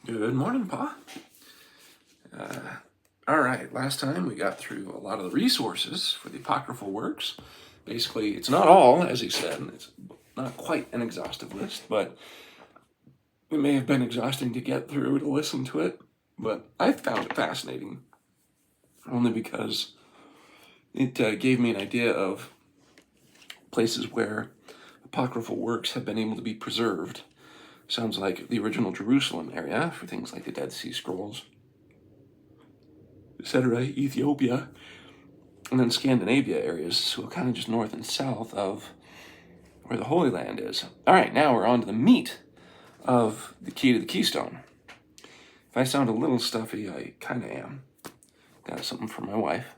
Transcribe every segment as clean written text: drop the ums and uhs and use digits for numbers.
Good morning, Pa. All right, last time we got through a lot of the resources for the apocryphal works. Basically, it's not all, as he said, and it's not quite an exhaustive list, but it may have been exhausting to get through to listen to it. But I found it fascinating, only because it gave me an idea of places where apocryphal works have been able to be preserved. Sounds like the original Jerusalem area for things like the Dead Sea Scrolls, etc., Ethiopia, and then Scandinavia areas, so kind of just north and south of where the Holy Land is. All right, now we're on to the meat of the key to the Keystone. If I sound a little stuffy, I kind of am. Got something for my wife,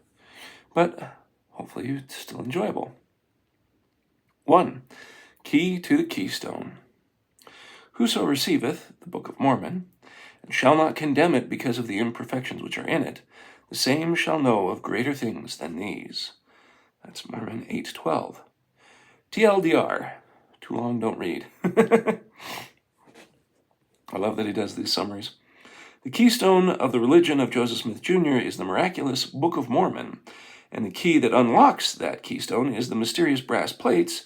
but hopefully it's still enjoyable. 1. Key to the Keystone. Whoso receiveth the Book of Mormon, and shall not condemn it because of the imperfections which are in it, the same shall know of greater things than these. That's Mormon 8:12. TLDR. Too long, don't read. I love that he does these summaries. The keystone of the religion of Joseph Smith Jr. is the miraculous Book of Mormon, and the key that unlocks that keystone is the mysterious brass plates,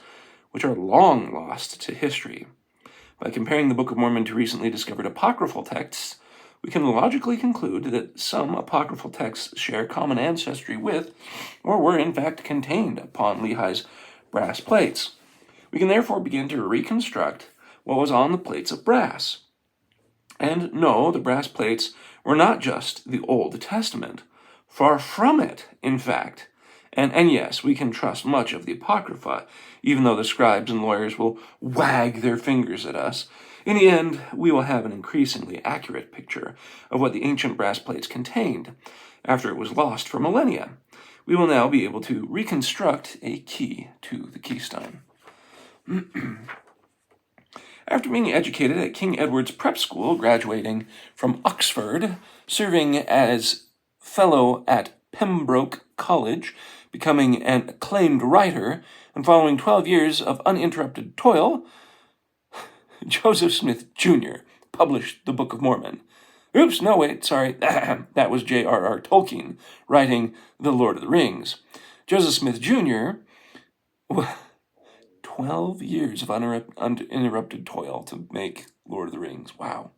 which are long lost to history. By comparing the Book of Mormon to recently discovered apocryphal texts, we can logically conclude that some apocryphal texts share common ancestry with, or were in fact contained upon Lehi's brass plates. We can therefore begin to reconstruct what was on the plates of brass. And no, the brass plates were not just the Old Testament. Far from it, in fact. And yes, we can trust much of the apocrypha, even though the scribes and lawyers will wag their fingers at us. In the end, we will have an increasingly accurate picture of what the ancient brass plates contained after it was lost for millennia. We will now be able to reconstruct a key to the Keystone. After being educated at King Edward's Prep School, graduating from Oxford, serving as fellow at Pembroke College, becoming an acclaimed writer, and following 12 years of uninterrupted toil, Joseph Smith Jr. published the Book of Mormon. Oops, no, wait, sorry, that was J.R.R. Tolkien, writing The Lord of the Rings. Joseph Smith Jr., 12 years of uninterrupted toil to make Lord of the Rings. Wow.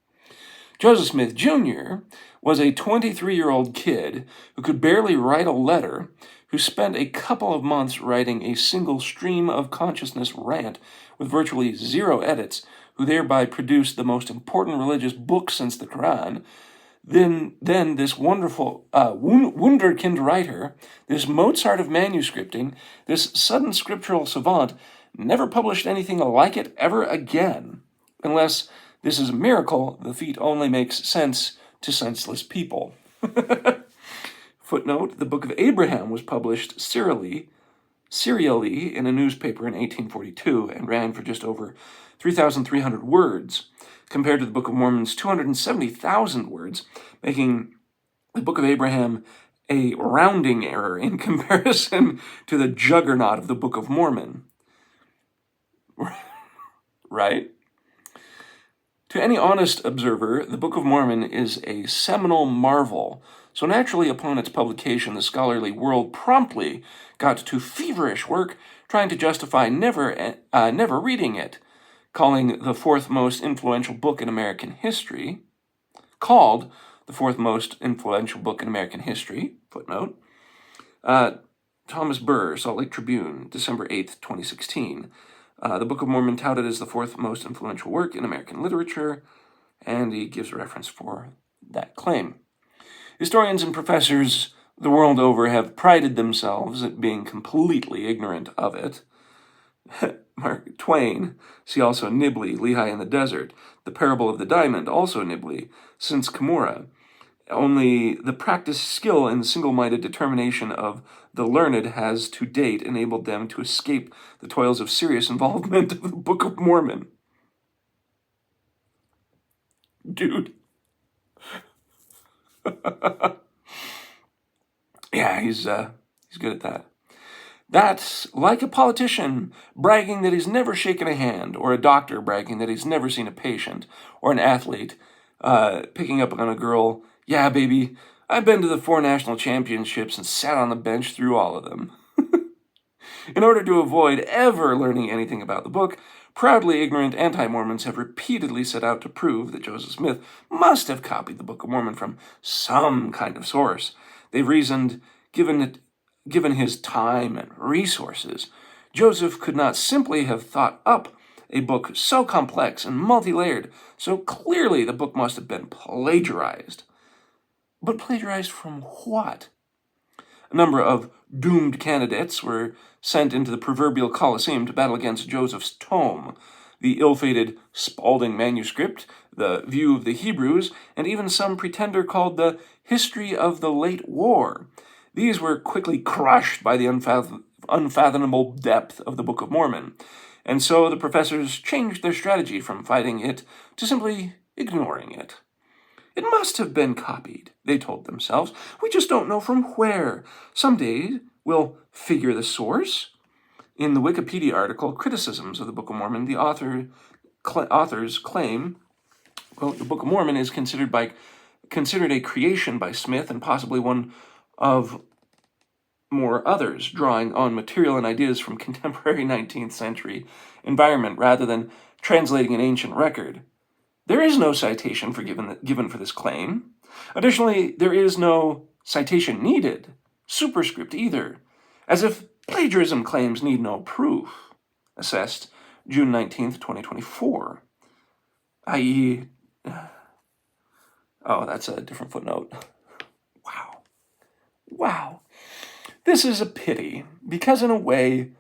Joseph Smith Jr. was a 23-year-old kid who could barely write a letter, who spent a couple of months writing a single stream of consciousness rant with virtually zero edits, who thereby produced the most important religious book since the Quran. Then this wonderful wunderkind writer, this Mozart of manuscripting, this sudden scriptural savant, never published anything like it ever again. Unless this is a miracle, the feat only makes sense to senseless people. Footnote, the Book of Abraham was published serially in a newspaper in 1842 and ran for just over 3,300 words, compared to the Book of Mormon's 270,000 words, making the Book of Abraham a rounding error in comparison to the juggernaut of the Book of Mormon. Right? To any honest observer, the Book of Mormon is a seminal marvel. So naturally, upon its publication, the scholarly world promptly got to feverish work trying to justify never reading it, calling the fourth most influential book in American history, footnote. Thomas Burr, Salt Lake Tribune, December 8th, 2016. The Book of Mormon touted as the fourth most influential work in American literature, and he gives a reference for that claim. Historians and professors the world over have prided themselves at being completely ignorant of it. Mark Twain, see also Nibley, Lehi in the Desert, The Parable of the Diamond, also Nibley, since Kimura. Only the practiced skill and single-minded determination of the learned has to date enabled them to escape the toils of serious involvement of the Book of Mormon. Dude. Yeah, he's good at that. That's like a politician bragging that he's never shaken a hand, or a doctor bragging that he's never seen a patient, or an athlete picking up on a girl. Yeah, baby, I've been to the 4 national championships and sat on the bench through all of them. In order to avoid ever learning anything about the book, proudly ignorant anti-Mormons have repeatedly set out to prove that Joseph Smith must have copied the Book of Mormon from some kind of source. They've reasoned, given his time and resources, Joseph could not simply have thought up a book so complex and multi-layered, so clearly the book must have been plagiarized. But plagiarized from what? A number of doomed candidates were sent into the proverbial Colosseum to battle against Joseph's tome, the ill-fated Spalding manuscript, the View of the Hebrews, and even some pretender called the History of the Late War. These were quickly crushed by the unfathomable depth of the Book of Mormon, and so the professors changed their strategy from fighting it to simply ignoring it. It must have been copied, they told themselves. We just don't know from where. Someday we'll figure the source. In the Wikipedia article, Criticisms of the Book of Mormon, the authors claim, quote, the Book of Mormon is considered a creation by Smith and possibly one of more others, drawing on material and ideas from contemporary 19th century environment rather than translating an ancient record. There is no citation given for this claim. Additionally, there is no citation needed, superscript either, as if plagiarism claims need no proof. Assessed June 19th, 2024. I.e., oh, that's a different footnote. Wow. This is a pity, because in a way,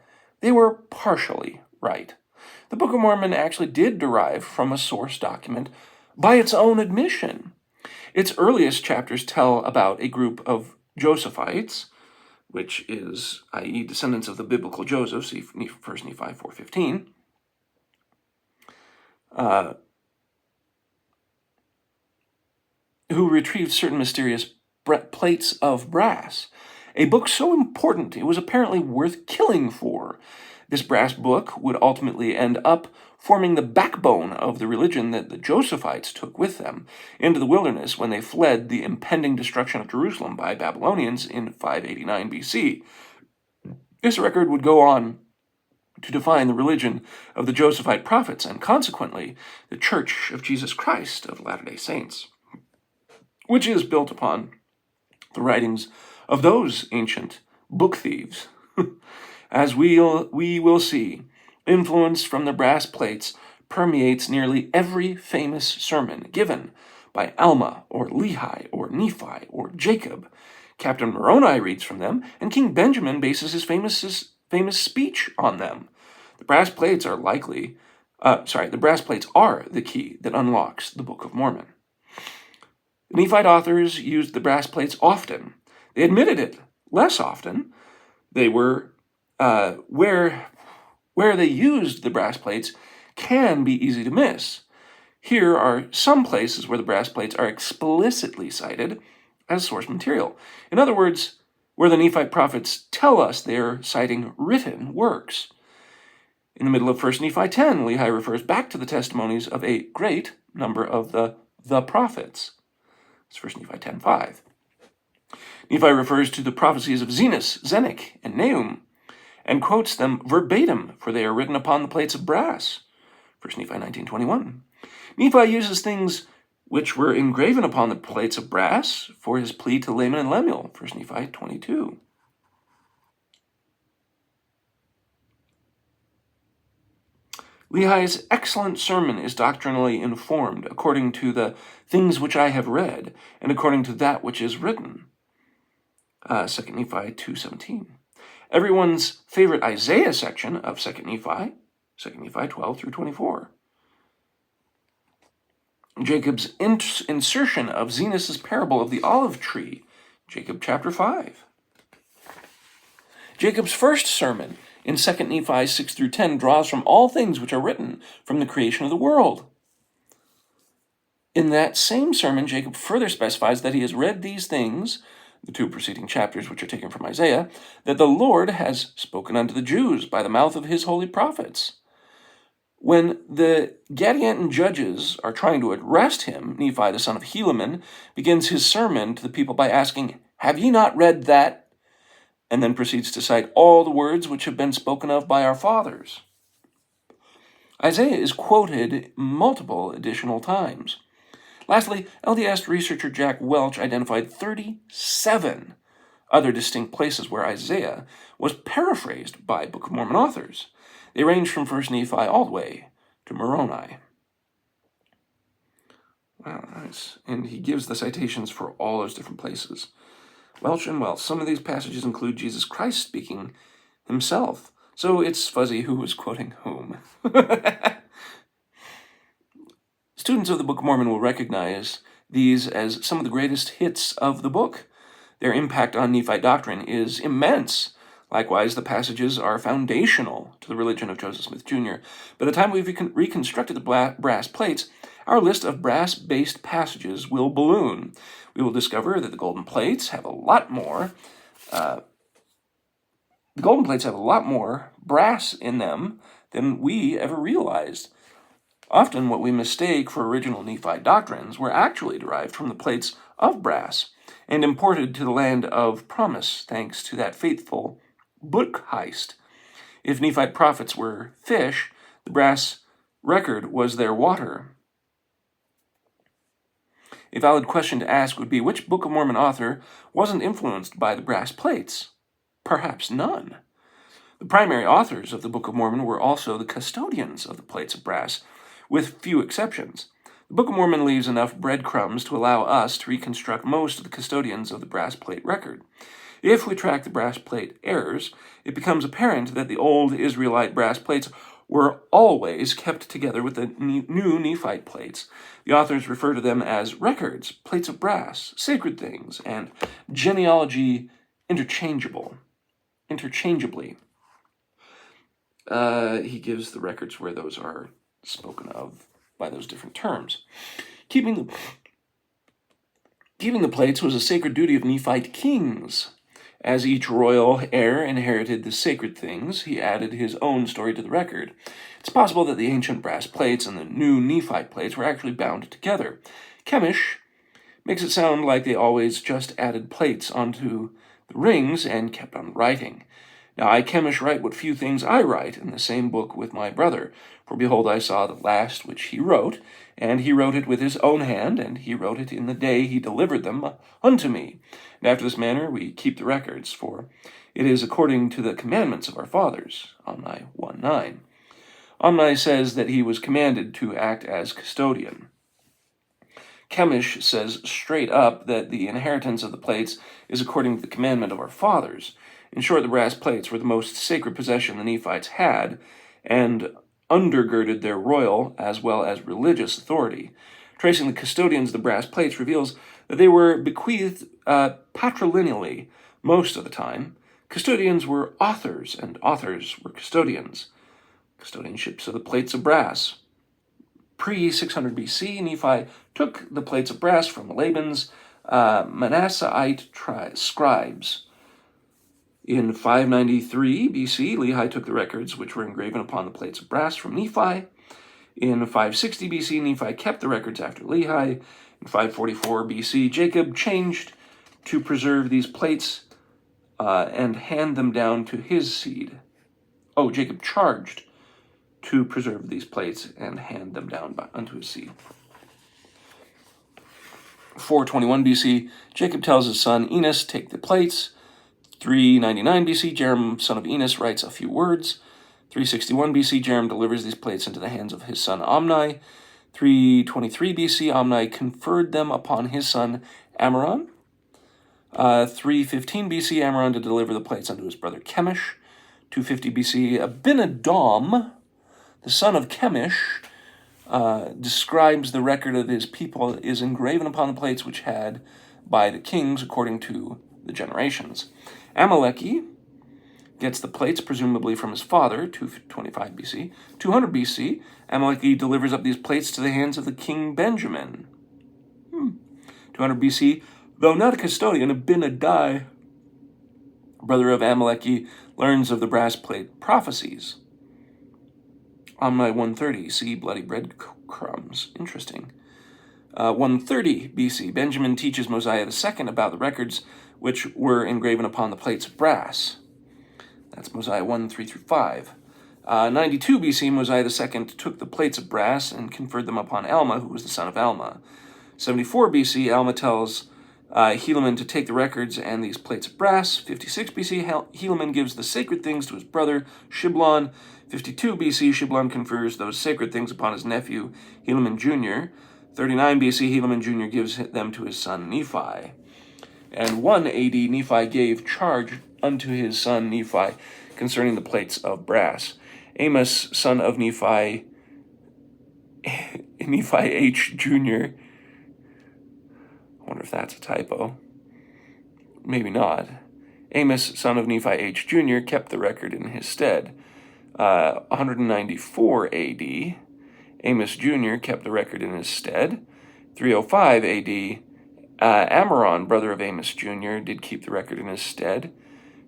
they were partially right. The Book of Mormon actually did derive from a source document by its own admission. Its earliest chapters tell about a group of Josephites, which is, i.e., descendants of the biblical Joseph, see 1 Nephi 4:15, who retrieved certain mysterious plates of brass, a book so important it was apparently worth killing for. This brass book would ultimately end up forming the backbone of the religion that the Josephites took with them into the wilderness when they fled the impending destruction of Jerusalem by Babylonians in 589 BC. This record would go on to define the religion of the Josephite prophets and consequently the Church of Jesus Christ of Latter-day Saints, which is built upon the writings of those ancient book thieves. As we will see, influence from the brass plates permeates nearly every famous sermon given by Alma or Lehi or Nephi or Jacob. Captain Moroni reads from them, and King Benjamin bases his famous speech on them. The brass plates are the key that unlocks the Book of Mormon. The Nephite authors used the brass plates often. They admitted it less often. They were where they used the brass plates can be easy to miss. Here are some places where the brass plates are explicitly cited as source material. In other words, where the Nephite prophets tell us they are citing written works. In the middle of 1 Nephi 10, Lehi refers back to the testimonies of a great number of the prophets. It's 1 Nephi 10:5. Nephi refers to the prophecies of Zenos, Zenock, and Nahum, and quotes them verbatim, for they are written upon the plates of brass. 1 Nephi 19:21. Nephi uses things which were engraven upon the plates of brass for his plea to Laman and Lemuel. 1 Nephi 22. Lehi's excellent sermon is doctrinally informed according to the things which I have read, and according to that which is written. 2 Nephi 2:17. Everyone's favorite Isaiah section of 2 Nephi 12 through 24. Jacob's insertion of Zenos' parable of the olive tree, Jacob chapter 5. Jacob's first sermon in 2 Nephi 6 through 10 draws from all things which are written from the creation of the world. In that same sermon, Jacob further specifies that he has read these things, the 2 preceding chapters which are taken from Isaiah, that the Lord has spoken unto the Jews by the mouth of his holy prophets. When the Gadianton judges are trying to arrest him, Nephi, the son of Helaman, begins his sermon to the people by asking, "Have ye not read that?" and then proceeds to cite all the words which have been spoken of by our fathers. Isaiah is quoted multiple additional times. Lastly, LDS researcher Jack Welch identified 37 other distinct places where Isaiah was paraphrased by Book of Mormon authors. They range from 1 Nephi all the way to Moroni. Wow, nice. And he gives the citations for all those different places. Welch and Welch. Some of these passages include Jesus Christ speaking himself. So it's fuzzy who was quoting whom. Students of the Book of Mormon will recognize these as some of the greatest hits of the book. Their impact on Nephite doctrine is immense. Likewise, the passages are foundational to the religion of Joseph Smith Jr. By the time we've reconstructed the brass plates, our list of brass-based passages will balloon. We will discover that the golden plates have a lot more brass in them than we ever realized. Often what we mistake for original Nephite doctrines were actually derived from the plates of brass and imported to the land of promise thanks to that fateful book heist. If Nephite prophets were fish, the brass record was their water. A valid question to ask would be, which Book of Mormon author wasn't influenced by the brass plates? Perhaps none. The primary authors of the Book of Mormon were also the custodians of the plates of brass, with few exceptions. The Book of Mormon leaves enough breadcrumbs to allow us to reconstruct most of the custodians of the brass plate record. If we track the brass plate errors, it becomes apparent that the old Israelite brass plates were always kept together with the new Nephite plates. The authors refer to them as records, plates of brass, sacred things, and genealogy interchangeably. He gives the records where those are spoken of by those different terms. Keeping the plates was a sacred duty of Nephite kings. As each royal heir inherited the sacred things, he added his own story to the record. It's possible that the ancient brass plates and the new Nephite plates were actually bound together. Chemish makes it sound like they always just added plates onto the rings and kept on writing. Now I, Chemish, write what few things I write in the same book with my brother. For behold, I saw the last which he wrote, and he wrote it with his own hand, and he wrote it in the day he delivered them unto me. And after this manner we keep the records, for it is according to the commandments of our fathers. Omni 1:9. Omni says that he was commanded to act as custodian. Chemish says straight up that the inheritance of the plates is according to the commandment of our fathers. In short, the brass plates were the most sacred possession the Nephites had, and undergirded their royal as well as religious authority. Tracing the custodians of the brass plates reveals that they were bequeathed patrilineally most of the time. Custodians were authors, and authors were custodians. Custodianships of the plates of brass. Pre-600 BC, Nephi took the plates of brass from Laban's Manassehite scribes. In 593 BC, Lehi took the records which were engraven upon the plates of brass from Nephi. In 560 BC, Nephi kept the records after Lehi. In 544 BC, Jacob changed to preserve these plates and hand them down to his seed. Jacob charged to preserve these plates and hand them down unto his seed. 421 BC, Jacob tells his son Enos, take the plates. 399 BC, Jerem, son of Enos, writes a few words. 361 BC, Jerem delivers these plates into the hands of his son Omni. 323 BC, Omni conferred them upon his son Ammoron. 315 BC, Ammoron to deliver the plates unto his brother Chemish. 250 BC, Abinadom, the son of Chemish, describes the record of his people is engraven upon the plates which had by the kings according to the generations. Amaleki gets the plates, presumably from his father, 225 BC. 200 BC, Amaleki delivers up these plates to the hands of the king Benjamin. 200 BC, though not a custodian, Abinadi, brother of Amaleki, learns of the brass plate prophecies. On my 130, see bloody breadcrumbs. Interesting. 130 BC, Benjamin teaches Mosiah II about the records which were engraven upon the plates of brass. That's Mosiah 1, 3 through 5. 92 BC, Mosiah II took the plates of brass and conferred them upon Alma, who was the son of Alma. 74 BC, Alma tells Helaman to take the records and these plates of brass. 56 BC, Helaman gives the sacred things to his brother, Shiblon. 52 BC, Shiblon confers those sacred things upon his nephew, Helaman Jr. 39 BC, Helaman Jr. gives them to his son, Nephi. And 1 AD, Nephi gave charge unto his son, Nephi, concerning the plates of brass. Amos, son of Nephi, Nephi H. Jr., I wonder if that's a typo. Maybe not. Amos, son of Nephi H. Jr., kept the record in his stead. 194 AD, Amos Jr. kept the record in his stead. 305 AD, Ammoron, brother of Amos Jr., did keep the record in his stead.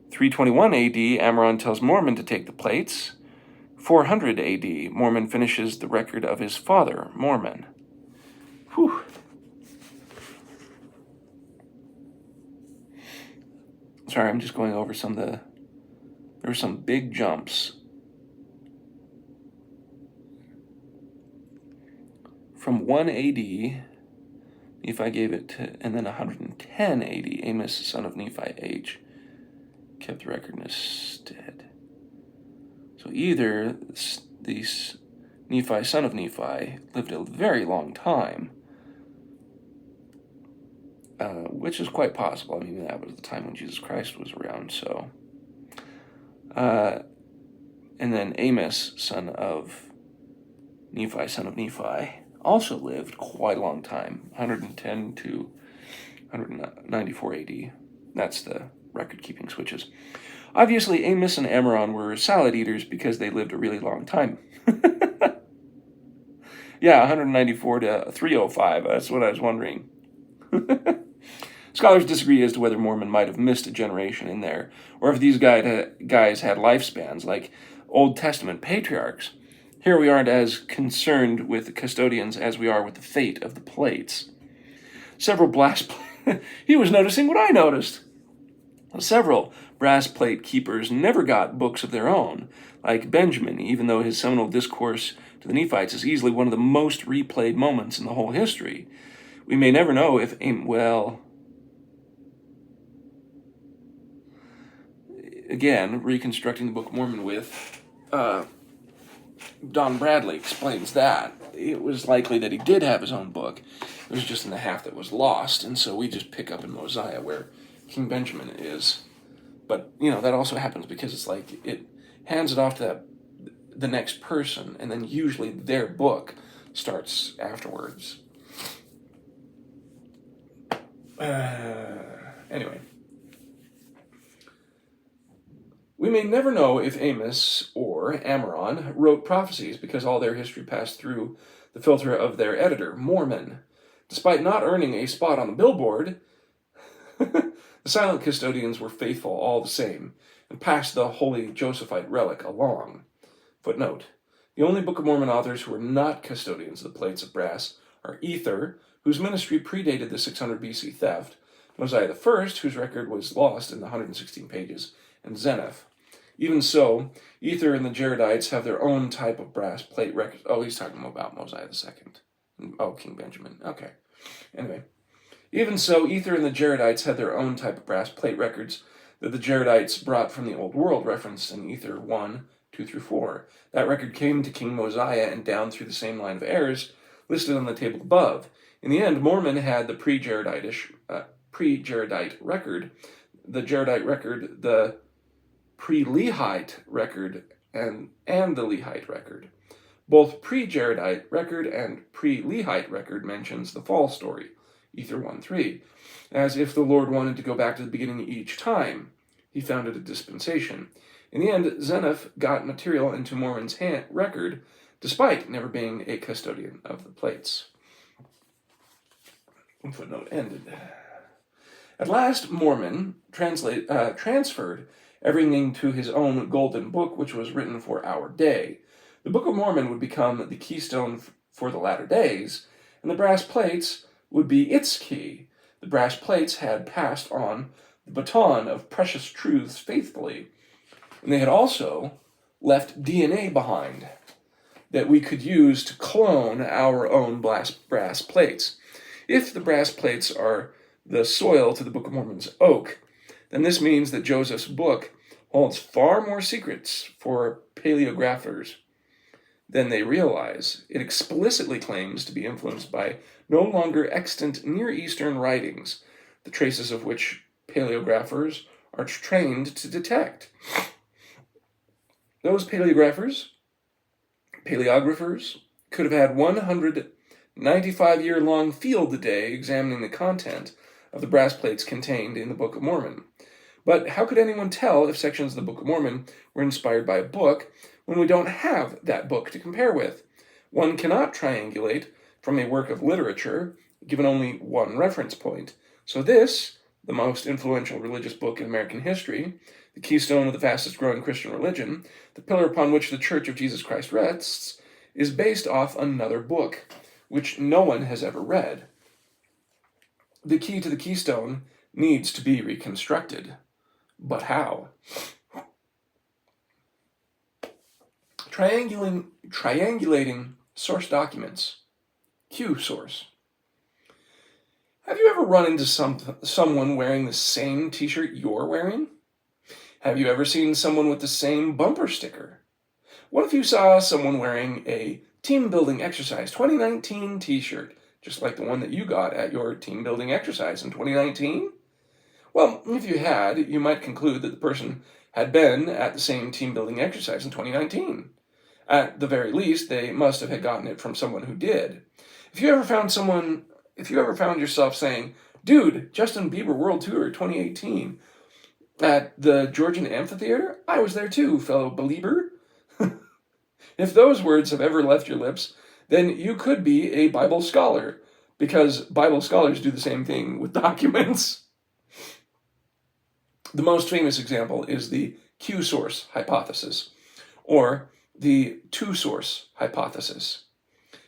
321 AD, Ammoron tells Mormon to take the plates. 400 AD, Mormon finishes the record of his father, Mormon. Whew. Sorry, I'm just going over some of the... There were some big jumps. From 1 AD, Nephi gave it to... And then 110 AD, Amos, son of Nephi H., kept the record in his stead. So either these Nephi, son of Nephi, lived a very long time, which is quite possible. I mean, that was the time when Jesus Christ was around, so. And then Amos, son of Nephi, also lived quite a long time, 110 to 194 AD. That's the record-keeping switches. Obviously, Amos and Ammoron were salad eaters because they lived a really long time. Yeah, 194 to 305, that's what I was wondering. Scholars disagree as to whether Mormon might have missed a generation in there, or if these guys had lifespans like Old Testament patriarchs. Here we aren't as concerned with the custodians as we are with the fate of the plates. He was noticing what I noticed. Several brass plate keepers never got books of their own, like Benjamin, even though his seminal discourse to the Nephites is easily one of the most replayed moments in the whole history. We may never know if, again, reconstructing the Book of Mormon with Don Bradley explains that. It was likely that he did have his own book. It was just in the half that was lost, and so we just pick up in Mosiah where King Benjamin is. But, that also happens because it's like it hands it off to the next person, and then usually their book starts afterwards. Anyway. We may never know if Amos or Ammoron wrote prophecies because all their history passed through the filter of their editor, Mormon. Despite not earning a spot on the billboard, the silent custodians were faithful all the same and passed the holy Josephite relic along. Footnote: the only Book of Mormon authors who were not custodians of the plates of brass are Ether, whose ministry predated the 600 BC theft, Mosiah I, whose record was lost in the 116 pages, and Zeniff. Even so, Ether and the Jaredites have their own type of brass plate records. Oh, he's talking about Mosiah II. Oh, King Benjamin. Okay. Anyway. Even so, Ether and the Jaredites had their own type of brass plate records that the Jaredites brought from the Old World, referenced in Ether 1, 2 through 4. That record came to King Mosiah and down through the same line of heirs listed on the table above. In the end, Mormon had the pre-Jaredite record, the Jaredite record, the pre-Lehite record, and the Lehite record. Both pre-Jaredite record and pre-Lehite record mentions the fall story, Ether 1:3, as if the Lord wanted to go back to the beginning each time. He founded a dispensation. In the end, Zeniff got material into Mormon's record, despite never being a custodian of the plates. Footnote ended. At last, Mormon transferred everything to his own golden book, which was written for our day. The Book of Mormon would become the keystone for the latter days, and the brass plates would be its key. The brass plates had passed on the baton of precious truths faithfully, and they had also left DNA behind that we could use to clone our own brass plates. If the brass plates are the soil to the Book of Mormon's oak, then this means that Joseph's book holds far more secrets for paleographers than they realize. It explicitly claims to be influenced by no longer extant Near Eastern writings, the traces of which paleographers are trained to detect. Those paleographers could have had 195-year-long field day examining the content of the brass plates contained in the Book of Mormon. But how could anyone tell if sections of the Book of Mormon were inspired by a book when we don't have that book to compare with? One cannot triangulate from a work of literature given only one reference point. So this, the most influential religious book in American history, the keystone of the fastest growing Christian religion, the pillar upon which the Church of Jesus Christ rests, is based off another book, which no one has ever read. The key to the keystone needs to be reconstructed. But how? Triangulating source documents. Q source. Have you ever run into someone wearing the same t-shirt you're wearing? Have you ever seen someone with the same bumper sticker? What if you saw someone wearing a Team Building Exercise 2019 t-shirt, just like the one that you got at your team building exercise in 2019? Well, if you had, you might conclude that the person had been at the same team building exercise in 2019. At the very least, they must have gotten it from someone who did. If you ever found yourself saying, "Dude, Justin Bieber World Tour 2018 at the Georgian Amphitheater? I was there too, fellow believer." If those words have ever left your lips, then you could be a Bible scholar, because Bible scholars do the same thing with documents. The most famous example is the Q-source hypothesis, or the two-source hypothesis.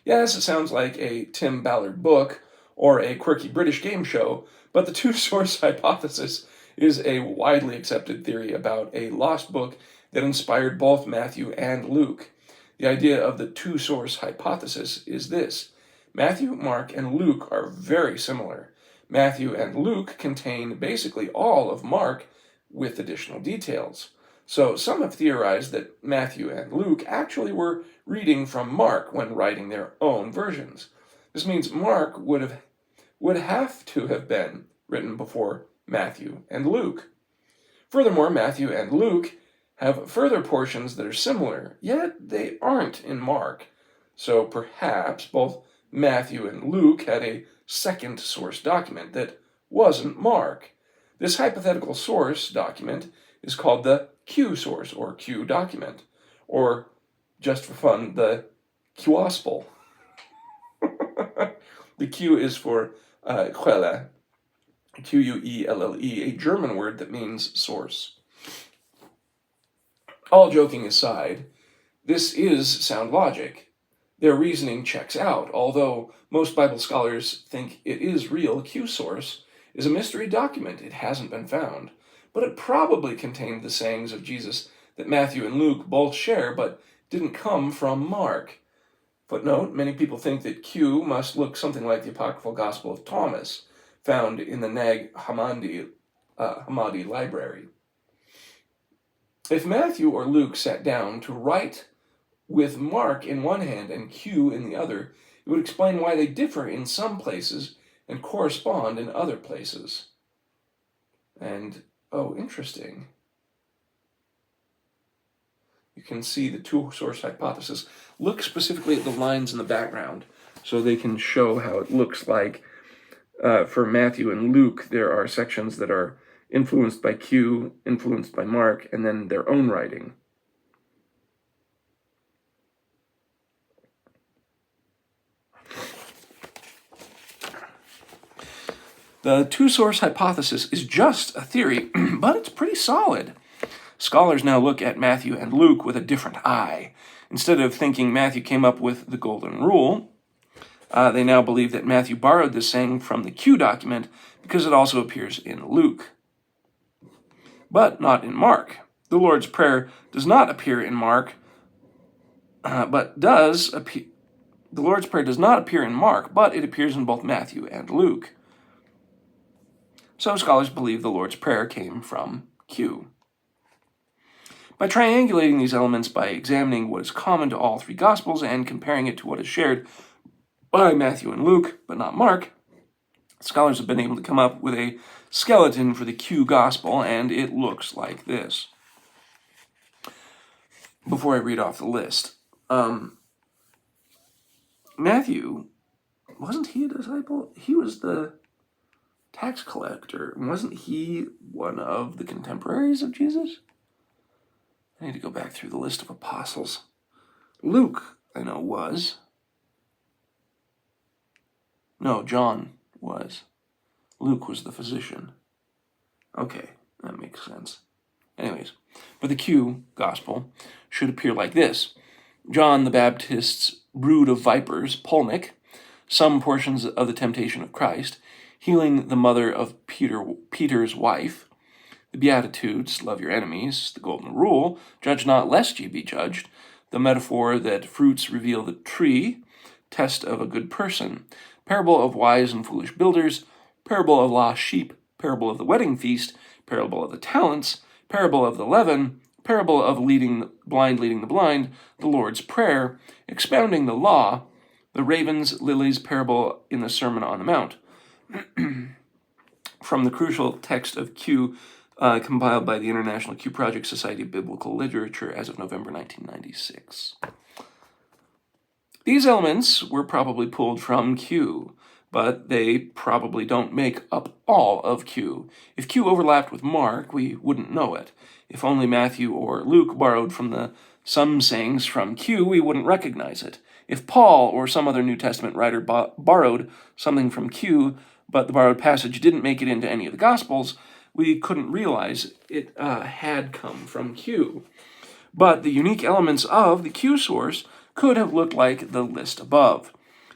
Yes, it sounds like a Tim Ballard book or a quirky British game show, but the two-source hypothesis is a widely accepted theory about a lost book that inspired both Matthew and Luke. The idea of the two-source hypothesis is this: Matthew, Mark, and Luke are very similar. Matthew and Luke contain basically all of Mark with additional details. So some have theorized that Matthew and Luke actually were reading from Mark when writing their own versions. This means Mark would have to have been written before Matthew and Luke. Furthermore, Matthew and Luke have further portions that are similar, yet they aren't in Mark. So perhaps both Matthew and Luke had a second source document that wasn't Mark. This hypothetical source document is called the Q source, or Q document, or, just for fun, the Quospel. The Q is for Quelle, Quelle, a German word that means source. All joking aside, this is sound logic. Their reasoning checks out, although most Bible scholars think it is real. Q source is a mystery document. It hasn't been found, but it probably contained the sayings of Jesus that Matthew and Luke both share, but didn't come from Mark. Footnote: many people think that Q must look something like the apocryphal Gospel of Thomas, found in the Nag Hammadi library. If Matthew or Luke sat down to write with Mark in one hand and Q in the other, it would explain why they differ in some places and correspond in other places. And, oh, interesting. You can see the two-source hypothesis. Look specifically at the lines in the background so they can show how it looks like. For Matthew and Luke, there are sections that are influenced by Q, influenced by Mark, and then their own writing. The two-source hypothesis is just a theory, but it's pretty solid. Scholars now look at Matthew and Luke with a different eye. Instead of thinking Matthew came up with the golden rule, they now believe that Matthew borrowed this saying from the Q document because it also appears in Luke, but not in Mark. The Lord's Prayer does not appear in Mark, but does appear. The Lord's Prayer does not appear in Mark, but it appears in both Matthew and Luke. So scholars believe the Lord's Prayer came from Q. By triangulating these elements by examining what is common to all three Gospels and comparing it to what is shared by Matthew and Luke, but not Mark, scholars have been able to come up with a skeleton for the Q Gospel, and it looks like this. Before I read off the list, Matthew, wasn't he a disciple? He was the tax collector. Wasn't he one of the contemporaries of Jesus? I need to go back through the list of apostles. Luke, I know, was. No, John was. Luke was the physician. Okay, that makes sense. Anyways, but the Q Gospel should appear like this. John the Baptist's brood of vipers, Polnic, some portions of the temptation of Christ, healing the mother of Peter's wife, the Beatitudes, love your enemies, the golden rule, judge not lest ye be judged, the metaphor that fruits reveal the tree, test of a good person, parable of wise and foolish builders, parable of lost sheep, parable of the wedding feast, parable of the talents, parable of the leaven, parable of leading the blind, the Lord's Prayer, expounding the law, the ravens, lilies, parable in the Sermon on the Mount. From the crucial text of Q, compiled by the International Q Project Society of Biblical Literature as of November 1996. These elements were probably pulled from Q, but they probably don't make up all of Q. If Q overlapped with Mark, we wouldn't know it. If only Matthew or Luke borrowed from some sayings from Q, we wouldn't recognize it. If Paul or some other New Testament writer borrowed something from Q, but the borrowed passage didn't make it into any of the Gospels, we couldn't realize it had come from Q. But the unique elements of the Q source could have looked like the list above.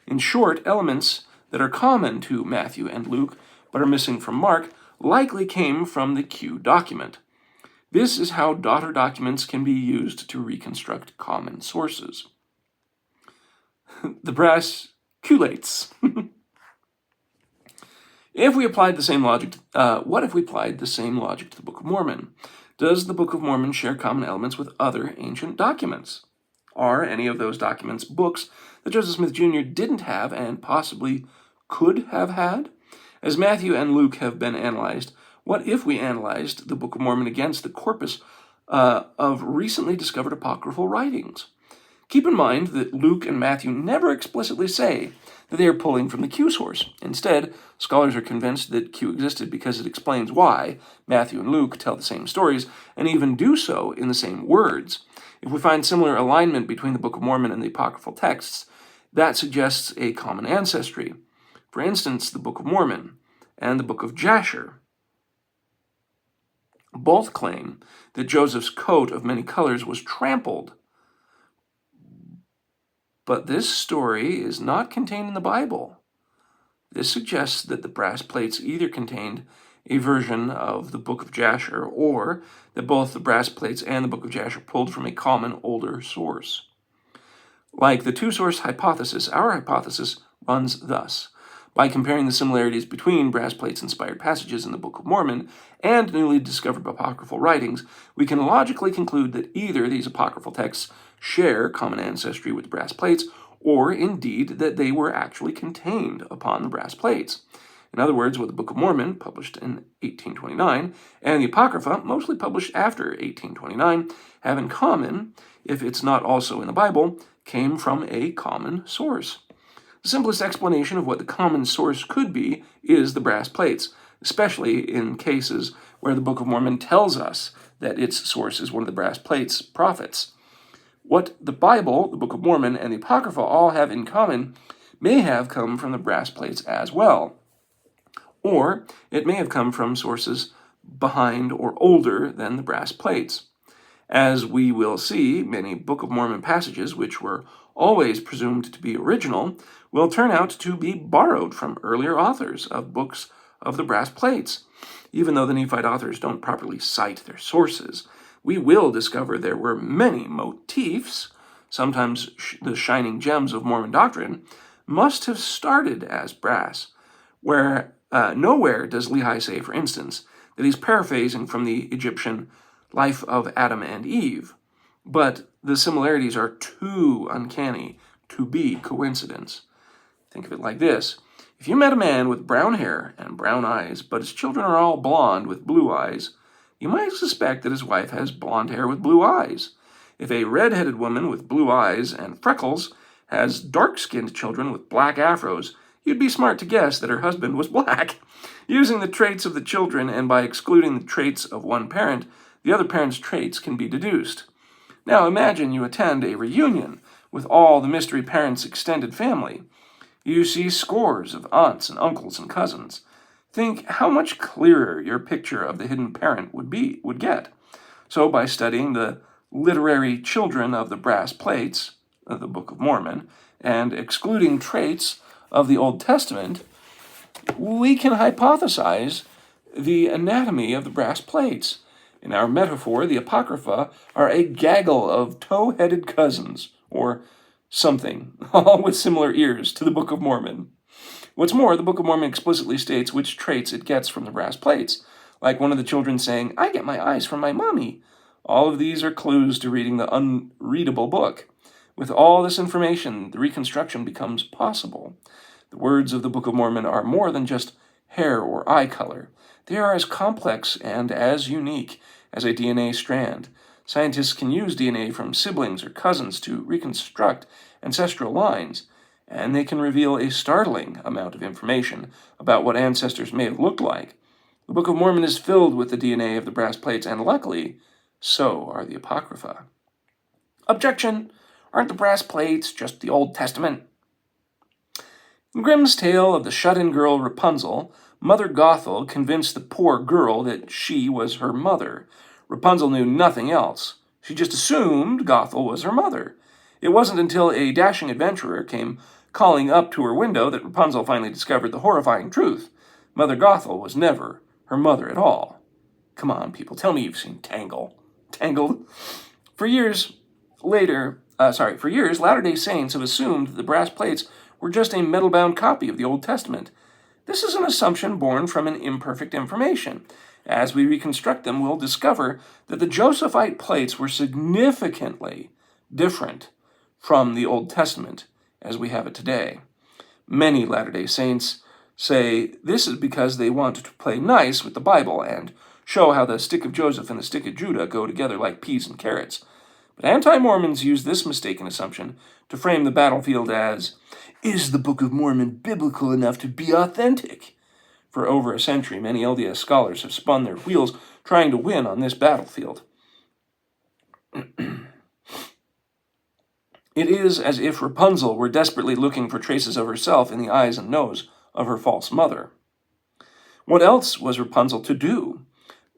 In short, elements that are common to Matthew and Luke, but are missing from Mark, likely came from the Q document. This is how daughter documents can be used to reconstruct common sources. The brass culates. If we applied the same logic, what if we applied the same logic to the Book of Mormon? Does the Book of Mormon share common elements with other ancient documents? Are any of those documents books that Joseph Smith Jr. didn't have and possibly could have had? As Matthew and Luke have been analyzed, what if we analyzed the Book of Mormon against the corpus of recently discovered apocryphal writings? Keep in mind that Luke and Matthew never explicitly say that they are pulling from the Q source. Instead, scholars are convinced that Q existed because it explains why Matthew and Luke tell the same stories, and even do so in the same words. If we find similar alignment between the Book of Mormon and the apocryphal texts, that suggests a common ancestry. For instance, the Book of Mormon and the Book of Jasher both claim that Joseph's coat of many colors was trampled. But this story is not contained in the Bible. This suggests that the brass plates either contained a version of the Book of Jasher, or that both the brass plates and the Book of Jasher pulled from a common older source. Like the two-source hypothesis, our hypothesis runs thus. By comparing the similarities between brass plates-inspired passages in the Book of Mormon and newly discovered apocryphal writings, we can logically conclude that either these apocryphal texts share common ancestry with the brass plates, or indeed that they were actually contained upon the brass plates. In other words, what the Book of Mormon, published in 1829, and the Apocrypha, mostly published after 1829, have in common, if it's not also in the Bible, came from a common source. The simplest explanation of what the common source could be is the brass plates, especially in cases where the Book of Mormon tells us that its source is one of the brass plates' prophets. What the Bible, the Book of Mormon, and the Apocrypha all have in common may have come from the brass plates as well. Or it may have come from sources behind or older than the brass plates. As we will see, many Book of Mormon passages, which were always presumed to be original, will turn out to be borrowed from earlier authors of books of the brass plates. Even though the Nephite authors don't properly cite their sources, we will discover there were many motifs, sometimes the shining gems of Mormon doctrine, must have started as brass, where nowhere does Lehi say, for instance, that he's paraphrasing from the Egyptian life of Adam and Eve, but the similarities are too uncanny to be coincidence. Think of it like this. If you met a man with brown hair and brown eyes, but his children are all blonde with blue eyes, you might suspect that his wife has blonde hair with blue eyes. If a red-headed woman with blue eyes and freckles has dark-skinned children with black afros, you'd be smart to guess that her husband was black. Using the traits of the children and by excluding the traits of one parent, the other parent's traits can be deduced. Now imagine you attend a reunion with all the mystery parent's extended family. You see scores of aunts and uncles and cousins. Think how much clearer your picture of the hidden parent would get. So by studying the literary children of the brass plates of the Book of Mormon and excluding traits of the Old Testament, we can hypothesize the anatomy of the brass plates. In our metaphor, the apocrypha are a gaggle of tow-headed cousins, or something, all with similar ears to the Book of Mormon. What's more, the Book of Mormon explicitly states which traits it gets from the brass plates, like one of the children saying, "I get my eyes from my mommy." All of these are clues to reading the unreadable book. With all this information, the reconstruction becomes possible. The words of the Book of Mormon are more than just hair or eye color. They are as complex and as unique as a DNA strand. Scientists can use DNA from siblings or cousins to reconstruct ancestral lines, and they can reveal a startling amount of information about what ancestors may have looked like. The Book of Mormon is filled with the DNA of the brass plates, and luckily, so are the Apocrypha. Objection! Aren't the brass plates just the Old Testament? In Grimm's tale of the shut-in girl Rapunzel, Mother Gothel convinced the poor girl that she was her mother. Rapunzel knew nothing else. She just assumed Gothel was her mother. It wasn't until a dashing adventurer came calling up to her window that Rapunzel finally discovered the horrifying truth. Mother Gothel was never her mother at all. Come on, people, tell me you've seen Tangled. For years, Latter-day Saints have assumed that the brass plates were just a metal-bound copy of the Old Testament. This is an assumption born from an imperfect information. As we reconstruct them, we'll discover that the Josephite plates were significantly different from the Old Testament as we have it today. Many Latter-day Saints say this is because they want to play nice with the Bible and show how the stick of Joseph and the stick of Judah go together like peas and carrots. But anti-Mormons use this mistaken assumption to frame the battlefield as, is the Book of Mormon biblical enough to be authentic? For over a century, many LDS scholars have spun their wheels trying to win on this battlefield. It is as if Rapunzel were desperately looking for traces of herself in the eyes and nose of her false mother. What else was Rapunzel to do?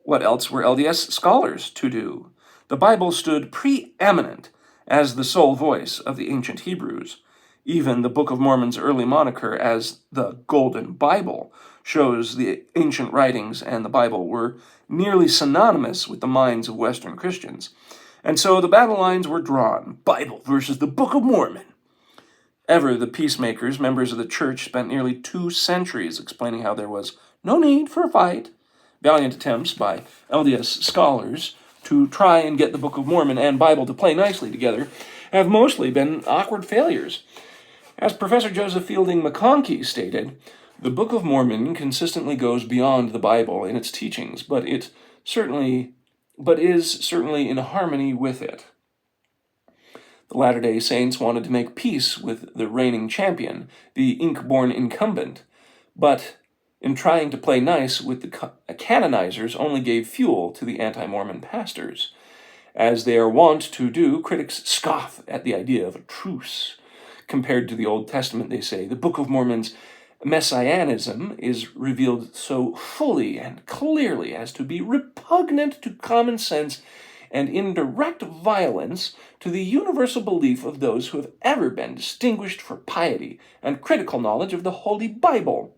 What else were LDS scholars to do? The Bible stood preeminent as the sole voice of the ancient Hebrews. Even the Book of Mormon's early moniker as the Golden Bible shows the ancient writings and the Bible were nearly synonymous with the minds of Western Christians. And so the battle lines were drawn, Bible versus the Book of Mormon. Ever the peacemakers, members of the church, spent nearly 2 centuries explaining how there was no need for a fight. Valiant attempts by LDS scholars to try and get the Book of Mormon and Bible to play nicely together have mostly been awkward failures. As Professor Joseph Fielding McConkie stated, the Book of Mormon consistently goes beyond the Bible in its teachings, but is certainly in harmony with it. The Latter-day Saints wanted to make peace with the reigning champion, the ink-born incumbent, but in trying to play nice with the canonizers only gave fuel to the anti-Mormon pastors. As they are wont to do, critics scoff at the idea of a truce. Compared to the Old Testament, they say, the Book of Mormon's messianism is revealed so fully and clearly as to be repugnant to common sense and in direct violence to the universal belief of those who have ever been distinguished for piety and critical knowledge of the Holy Bible.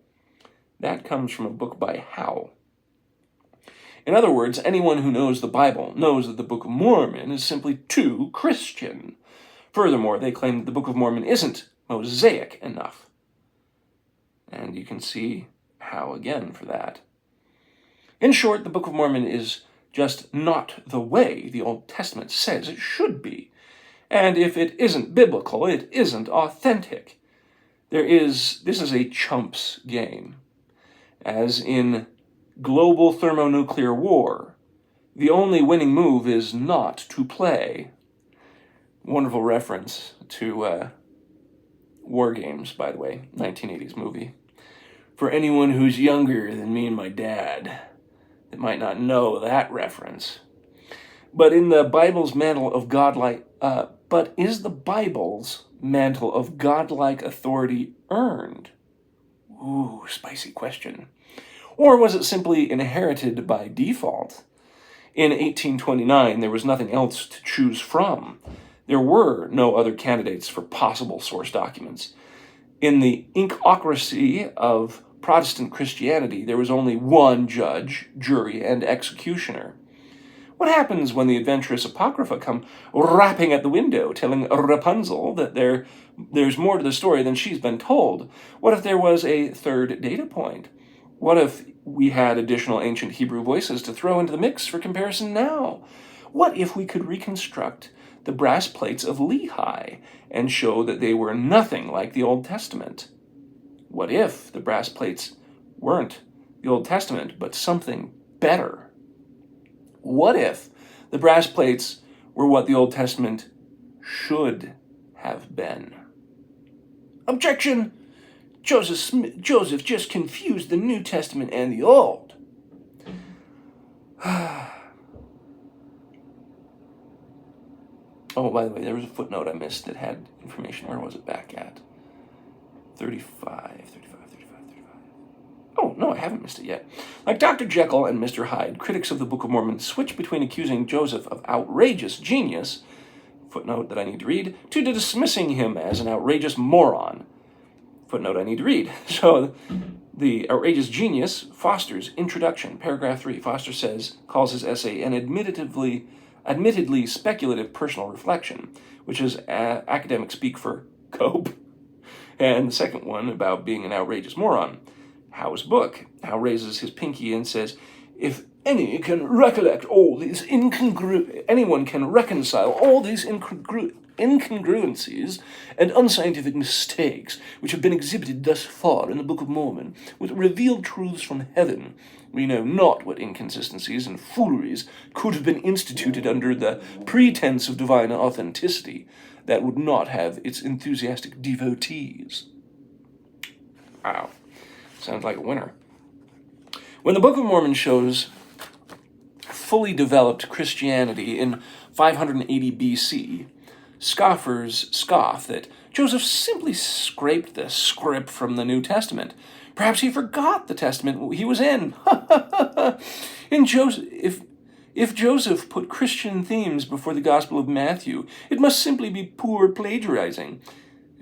That comes from a book by Howe. In other words, anyone who knows the Bible knows that the Book of Mormon is simply too Christian. Furthermore, they claim that the Book of Mormon isn't Mosaic enough. And you can see Howe again for that. In short, the Book of Mormon is just not the way the Old Testament says it should be. And if it isn't biblical, it isn't authentic. This is a chump's game. As in global thermonuclear war, the only winning move is not to play. Wonderful reference to War Games, by the way, 1980s movie. For anyone who's younger than me and my dad, that might not know that reference. But in the Bible's mantle of godlike, is the Bible's mantle of godlike authority earned? Ooh, spicy question. Or was it simply inherited by default? In 1829, there was nothing else to choose from. There were no other candidates for possible source documents. In the inkocracy of Protestant Christianity, there was only one judge, jury, and executioner. What happens when the adventurous apocrypha come rapping at the window, telling Rapunzel that there's more to the story than she's been told? What if there was a third data point? What if we had additional ancient Hebrew voices to throw into the mix for comparison now? What if we could reconstruct the brass plates of Lehi and show that they were nothing like the Old Testament? What if the brass plates weren't the Old Testament, but something better? What if the brass plates were what the Old Testament should have been? Objection! Joseph just confused the New Testament and the Old. Oh, by the way, there was a footnote I missed that had information. Where was it back at? 35. Oh, no, I haven't missed it yet. Like Dr. Jekyll and Mr. Hyde, critics of the Book of Mormon switch between accusing Joseph of outrageous genius, footnote that I need to read, to dismissing him as an outrageous moron, footnote I need to read. So the outrageous genius, Foster's introduction, paragraph 3, Foster calls his essay an admittedly speculative personal reflection, which is academic speak for cope. And the second one about being an outrageous moron. Howe's book. Howe raises his pinky and says, if anyone can reconcile all these incongruencies and unscientific mistakes which have been exhibited thus far in the Book of Mormon with revealed truths from heaven, we know not what inconsistencies and fooleries could have been instituted under the pretense of divine authenticity that would not have its enthusiastic devotees. Wow. Sounds like a winner. When the Book of Mormon shows fully developed Christianity in 580 BC, scoffers scoff that Joseph simply scraped the script from the New Testament. Perhaps he forgot the Testament he was in. If Joseph put Christian themes before the Gospel of Matthew, it must simply be poor plagiarizing.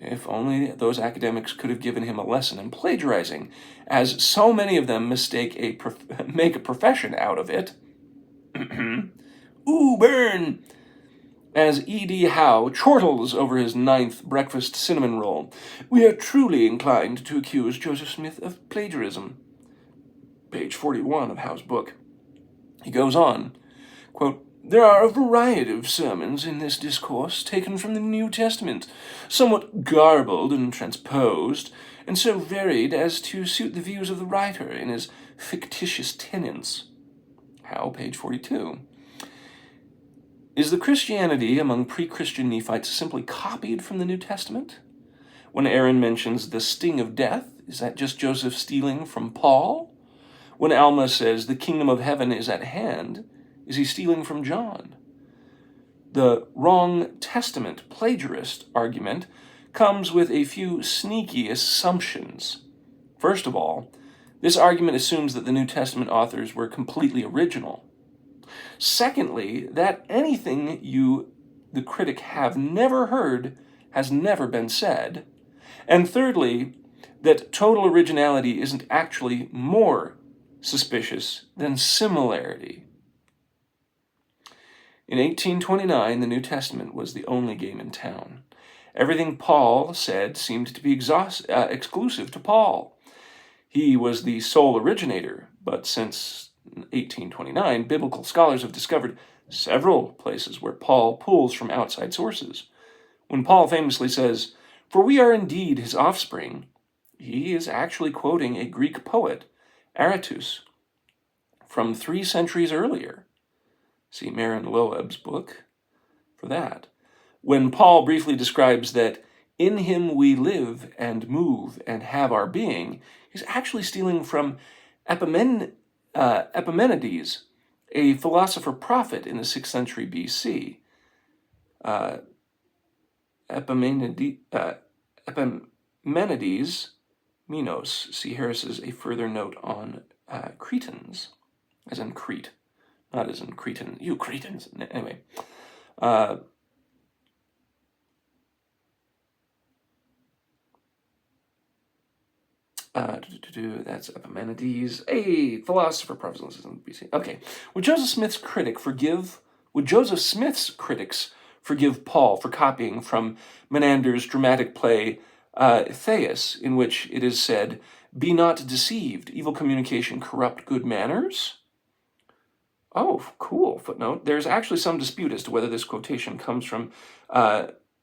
If only those academics could have given him a lesson in plagiarizing, as so many of them make a profession out of it. Ooh, burn! As E.D. Howe chortles over his 9th breakfast cinnamon roll, we are truly inclined to accuse Joseph Smith of plagiarism. Page 41 of Howe's book. He goes on, quote, there are a variety of sermons in this discourse taken from the New Testament, somewhat garbled and transposed, and so varied as to suit the views of the writer in his fictitious tenets. Howe, page 42. Is the Christianity among pre-Christian Nephites simply copied from the New Testament? When Aaron mentions the sting of death, is that just Joseph stealing from Paul? When Alma says the kingdom of heaven is at hand, is he stealing from John? The wrong Testament plagiarist argument comes with a few sneaky assumptions. First of all, this argument assumes that the New Testament authors were completely original. Secondly, that anything you, the critic, have never heard has never been said. And thirdly, that total originality isn't actually more suspicious than similarity. In 1829, the New Testament was the only game in town. Everything Paul said seemed to be exclusive to Paul. He was the sole originator, but since 1829, biblical scholars have discovered several places where Paul pulls from outside sources. When Paul famously says, "For we are indeed his offspring," he is actually quoting a Greek poet, Aratus, from 3 centuries earlier. See Marin Loeb's book for that. When Paul briefly describes that in him we live and move and have our being, he's actually stealing from Epimenides, a philosopher-prophet in the 6th century BC. Epimenides, Minos. See Harris's A Further Note on Cretans, as in Crete, not as in Cretan. You Cretans. Anyway. That's Epimenides, a philosopher, prophet in BC. Okay. Would Joseph Smith's critics forgive Paul for copying from Menander's dramatic play Thais, in which it is said, "Be not deceived, evil communication corrupt good manners"? Oh, cool. Footnote. There's actually some dispute as to whether this quotation comes from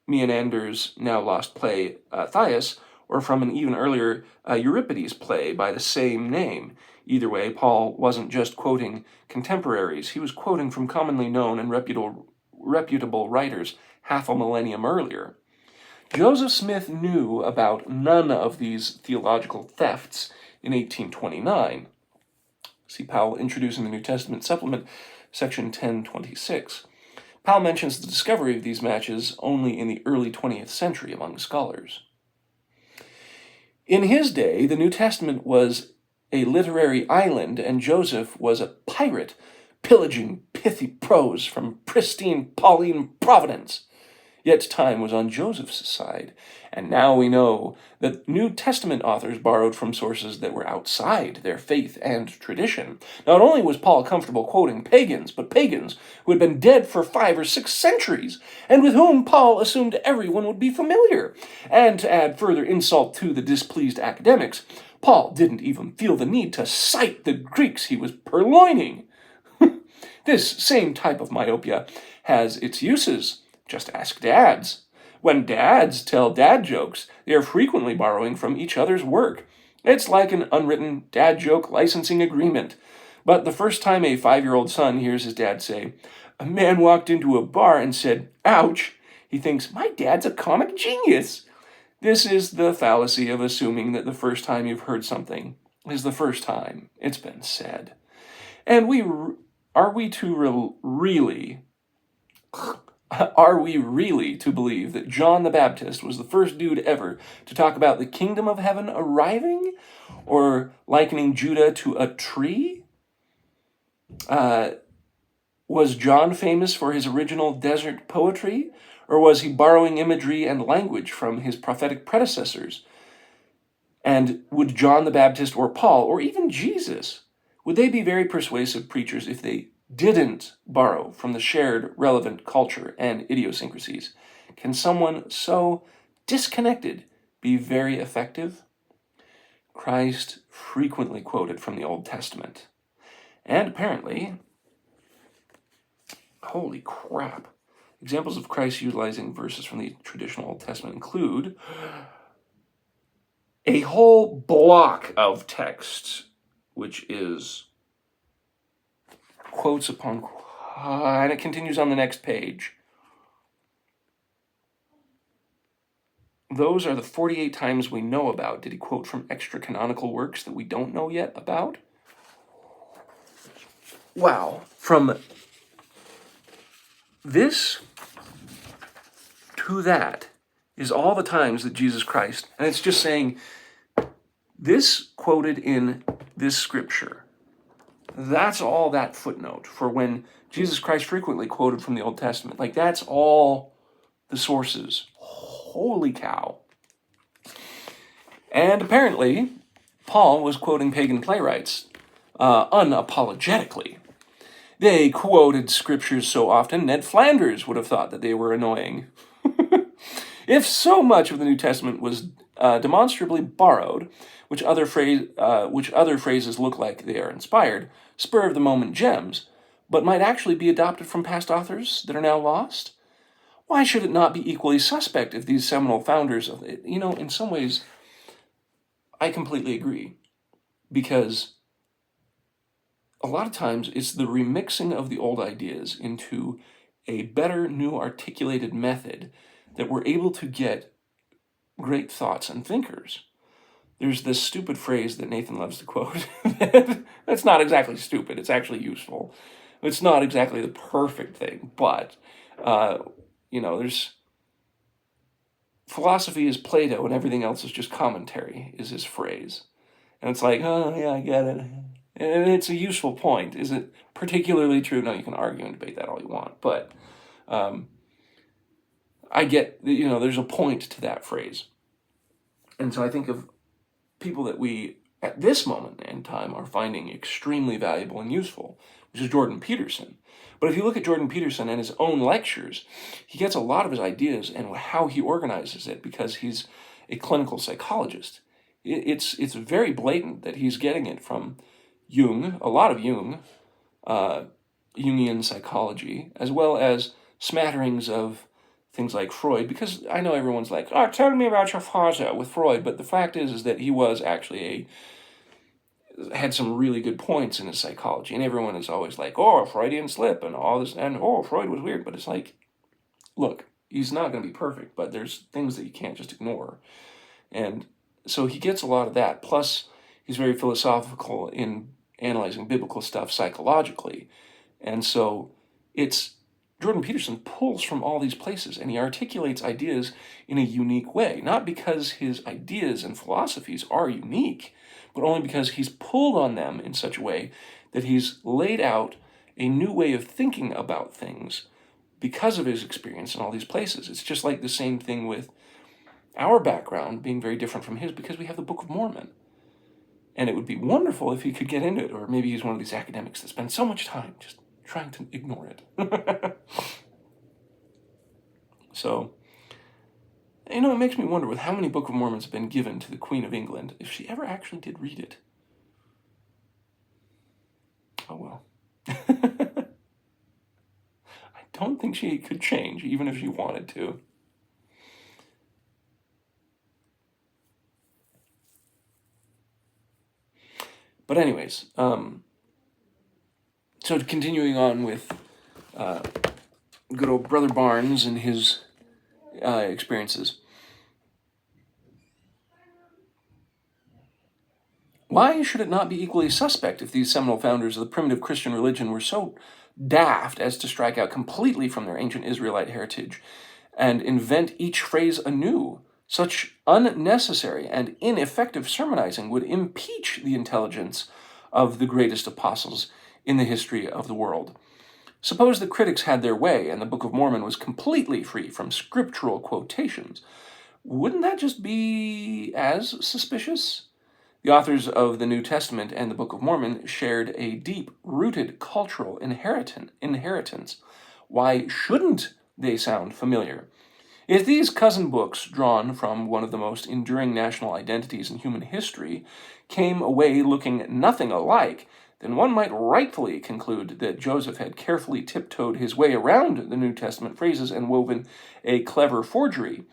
Menander's now lost play Thais, or from an even earlier Euripides play by the same name. Either way, Paul wasn't just quoting contemporaries. He was quoting from commonly known and reputable writers half a millennium earlier. Joseph Smith knew about none of these theological thefts in 1829. See Powell introducing the New Testament supplement, section 1026. Powell mentions the discovery of these matches only in the early 20th century among scholars. In his day, the New Testament was a literary island, and Joseph was a pirate, pillaging pithy prose from pristine Pauline Providence. Yet time was on Joseph's side, and now we know that New Testament authors borrowed from sources that were outside their faith and tradition. Not only was Paul comfortable quoting pagans, but pagans who had been dead for 5 or 6 centuries, and with whom Paul assumed everyone would be familiar. And to add further insult to the displeased academics, Paul didn't even feel the need to cite the Greeks he was purloining. This same type of myopia has its uses. Just ask dads. When dads tell dad jokes, they are frequently borrowing from each other's work. It's like an unwritten dad joke licensing agreement. But the first time a 5-year-old son hears his dad say, "A man walked into a bar and said, 'ouch,' he thinks, 'My dad's a comic genius.' This is the fallacy of assuming that the first time you've heard something is the first time it's been said. And are we really to believe that John the Baptist was the first dude ever to talk about the kingdom of heaven arriving, or likening Judah to a tree? Was John famous for his original desert poetry, or was he borrowing imagery and language from his prophetic predecessors? And would John the Baptist or Paul, or even Jesus, would they be very persuasive preachers if they didn't borrow from the shared relevant culture and idiosyncrasies? Can someone so disconnected be very effective? Christ frequently quoted from the Old Testament. And apparently, holy crap, examples of Christ utilizing verses from the traditional Old Testament include a whole block of text, which is quotes upon, and it continues on the next page. Those are the 48 times we know about. Did he quote from extra canonical works that we don't know yet about? Wow. From this to that is all the times that Jesus Christ, and it's just saying, this quoted in this scripture That's all that footnote for when Jesus Christ frequently quoted from the Old Testament. Like, that's all the sources. Holy cow. And apparently, Paul was quoting pagan playwrights unapologetically. They quoted scriptures so often, Ned Flanders would have thought that they were annoying. If so much of the New Testament was demonstrably borrowed, which other phrases look like they are inspired, spur-of-the-moment gems, but might actually be adopted from past authors that are now lost, why should it not be equally suspect if these seminal founders of it, in some ways, I completely agree, because a lot of times it's the remixing of the old ideas into a better, new, articulated method that we're able to get great thoughts and thinkers. There's this stupid phrase that Nathan loves to quote. That's not exactly stupid. It's actually useful. It's not exactly the perfect thing, but, there's philosophy is Plato and everything else is just commentary, is his phrase. And it's like, oh, yeah, I get it. And it's a useful point. Is it particularly true? No, you can argue and debate that all you want. But I get, there's a point to that phrase. And so I think of people that we, at this moment in time, are finding extremely valuable and useful, which is Jordan Peterson. But if you look at Jordan Peterson and his own lectures, he gets a lot of his ideas and how he organizes it because he's a clinical psychologist. It's very blatant that he's getting it from Jung, a lot of Jung, Jungian psychology, as well as smatterings of things like Freud, because I know everyone's like, oh, tell me about your father with Freud, but the fact is that he was actually had some really good points in his psychology, and everyone is always like, oh, Freudian slip, and all this, and oh, Freud was weird, but it's like, look, he's not going to be perfect, but there's things that you can't just ignore, and so he gets a lot of that, plus he's very philosophical in analyzing biblical stuff psychologically, and so Jordan Peterson pulls from all these places, and he articulates ideas in a unique way, not because his ideas and philosophies are unique, but only because he's pulled on them in such a way that he's laid out a new way of thinking about things because of his experience in all these places. It's just like the same thing with our background being very different from his because we have the Book of Mormon. And it would be wonderful if he could get into it, or maybe he's one of these academics that spend so much time just trying to ignore it. So, it makes me wonder with how many Book of Mormons have been given to the Queen of England, if she ever actually did read it. Oh well. I don't think she could change, even if she wanted to. But anyways, so continuing on with good old Brother Barnes and his experiences. Why should it not be equally suspect if these seminal founders of the primitive Christian religion were so daft as to strike out completely from their ancient Israelite heritage and invent each phrase anew? Such unnecessary and ineffective sermonizing would impeach the intelligence of the greatest apostles in the history of the world. Suppose the critics had their way and the Book of Mormon was completely free from scriptural quotations. Wouldn't that just be as suspicious? The authors of the New Testament and the Book of Mormon shared a deep-rooted cultural inheritance. Why shouldn't they sound familiar? If these cousin books, drawn from one of the most enduring national identities in human history, came away looking nothing alike, then one might rightfully conclude that Joseph had carefully tiptoed his way around the New Testament phrases and woven a clever forgery.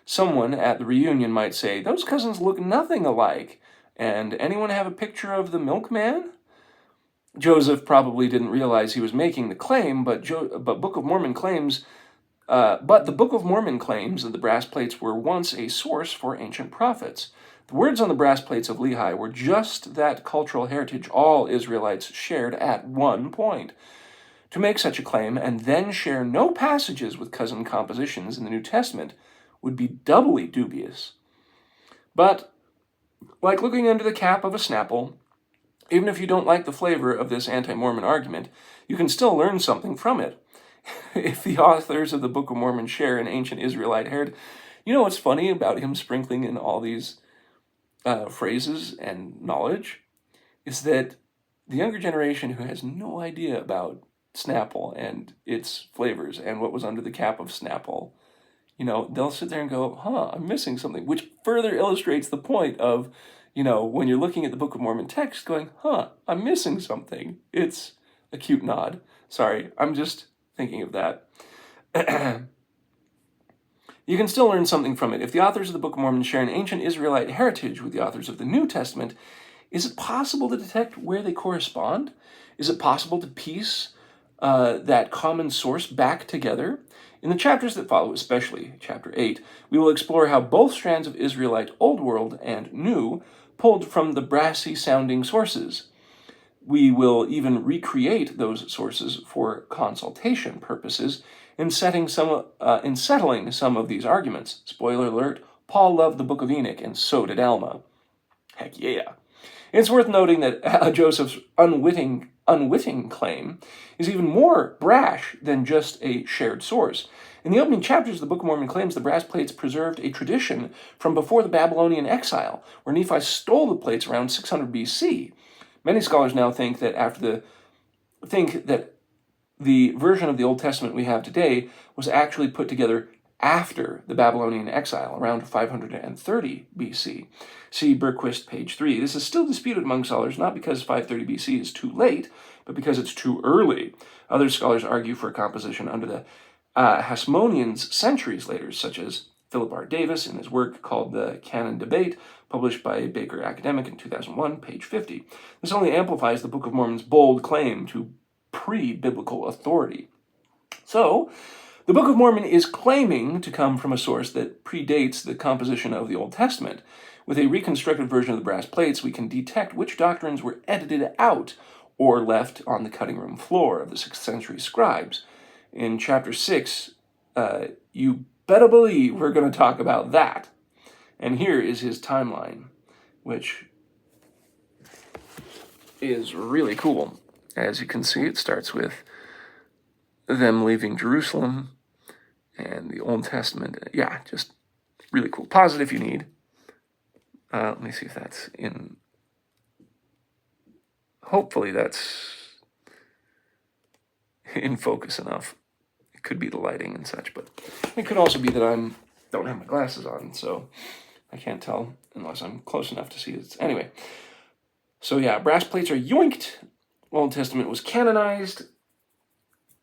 Someone at the reunion might say, those cousins look nothing alike, and anyone have a picture of the milkman? Joseph probably didn't realize he was making the claim, but the Book of Mormon claims that the brass plates were once a source for ancient prophets. The words on the brass plates of Lehi were just that cultural heritage all Israelites shared at one point. To make such a claim and then share no passages with cousin compositions in the New Testament would be doubly dubious. But, like looking under the cap of a Snapple, Even if you don't like the flavor of this anti-Mormon argument, you can still learn something from it. If the authors of the Book of Mormon share an ancient Israelite heritage, you know what's funny about him sprinkling in all these phrases and knowledge is that the younger generation who has no idea about Snapple and its flavors and what was under the cap of Snapple, they'll sit there and go, I'm missing something, which further illustrates the point of, when you're looking at the Book of Mormon text going, I'm missing something. It's a cute nod. Sorry, I'm just thinking of that. You can still learn something from it. If the authors of the Book of Mormon share an ancient Israelite heritage with the authors of the New Testament, is it possible to detect where they correspond? Is it possible to piece that common source back together? In the chapters that follow, especially chapter 8, we will explore how both strands of Israelite Old World and New pulled from the brassy-sounding sources. We will even recreate those sources for consultation purposes in settling some of these arguments. Spoiler alert, Paul loved the Book of Enoch, and so did Alma. Heck yeah. It's worth noting that Joseph's unwitting claim is even more brash than just a shared source. In the opening chapters, the Book of Mormon claims the brass plates preserved a tradition from before the Babylonian exile, where Nephi stole the plates around 600 BC. Many scholars now think that the version of the Old Testament we have today was actually put together after the Babylonian exile, around 530 BC. See Berquist, page 3. This is still disputed among scholars, not because 530 BC is too late, but because it's too early. Other scholars argue for a composition under the Hasmoneans centuries later, such as Philip R. Davis in his work called The Canon Debate, published by Baker Academic in 2001, page 50. This only amplifies the Book of Mormon's bold claim to pre-biblical authority. So, the Book of Mormon is claiming to come from a source that predates the composition of the Old Testament. With a reconstructed version of the brass plates, we can detect which doctrines were edited out or left on the cutting room floor of the 6th century scribes. In chapter 6, you better believe we're going to talk about that. And here is his timeline, which is really cool. As you can see, it starts with them leaving Jerusalem and the Old Testament. Yeah, just really cool. Pause it if you need. Let me see if that's in. Hopefully that's in focus enough. It could be the lighting and such, but it could also be that I don't have my glasses on, so I can't tell unless I'm close enough to see it. Anyway, so yeah, brass plates are yoinked. Old Testament was canonized,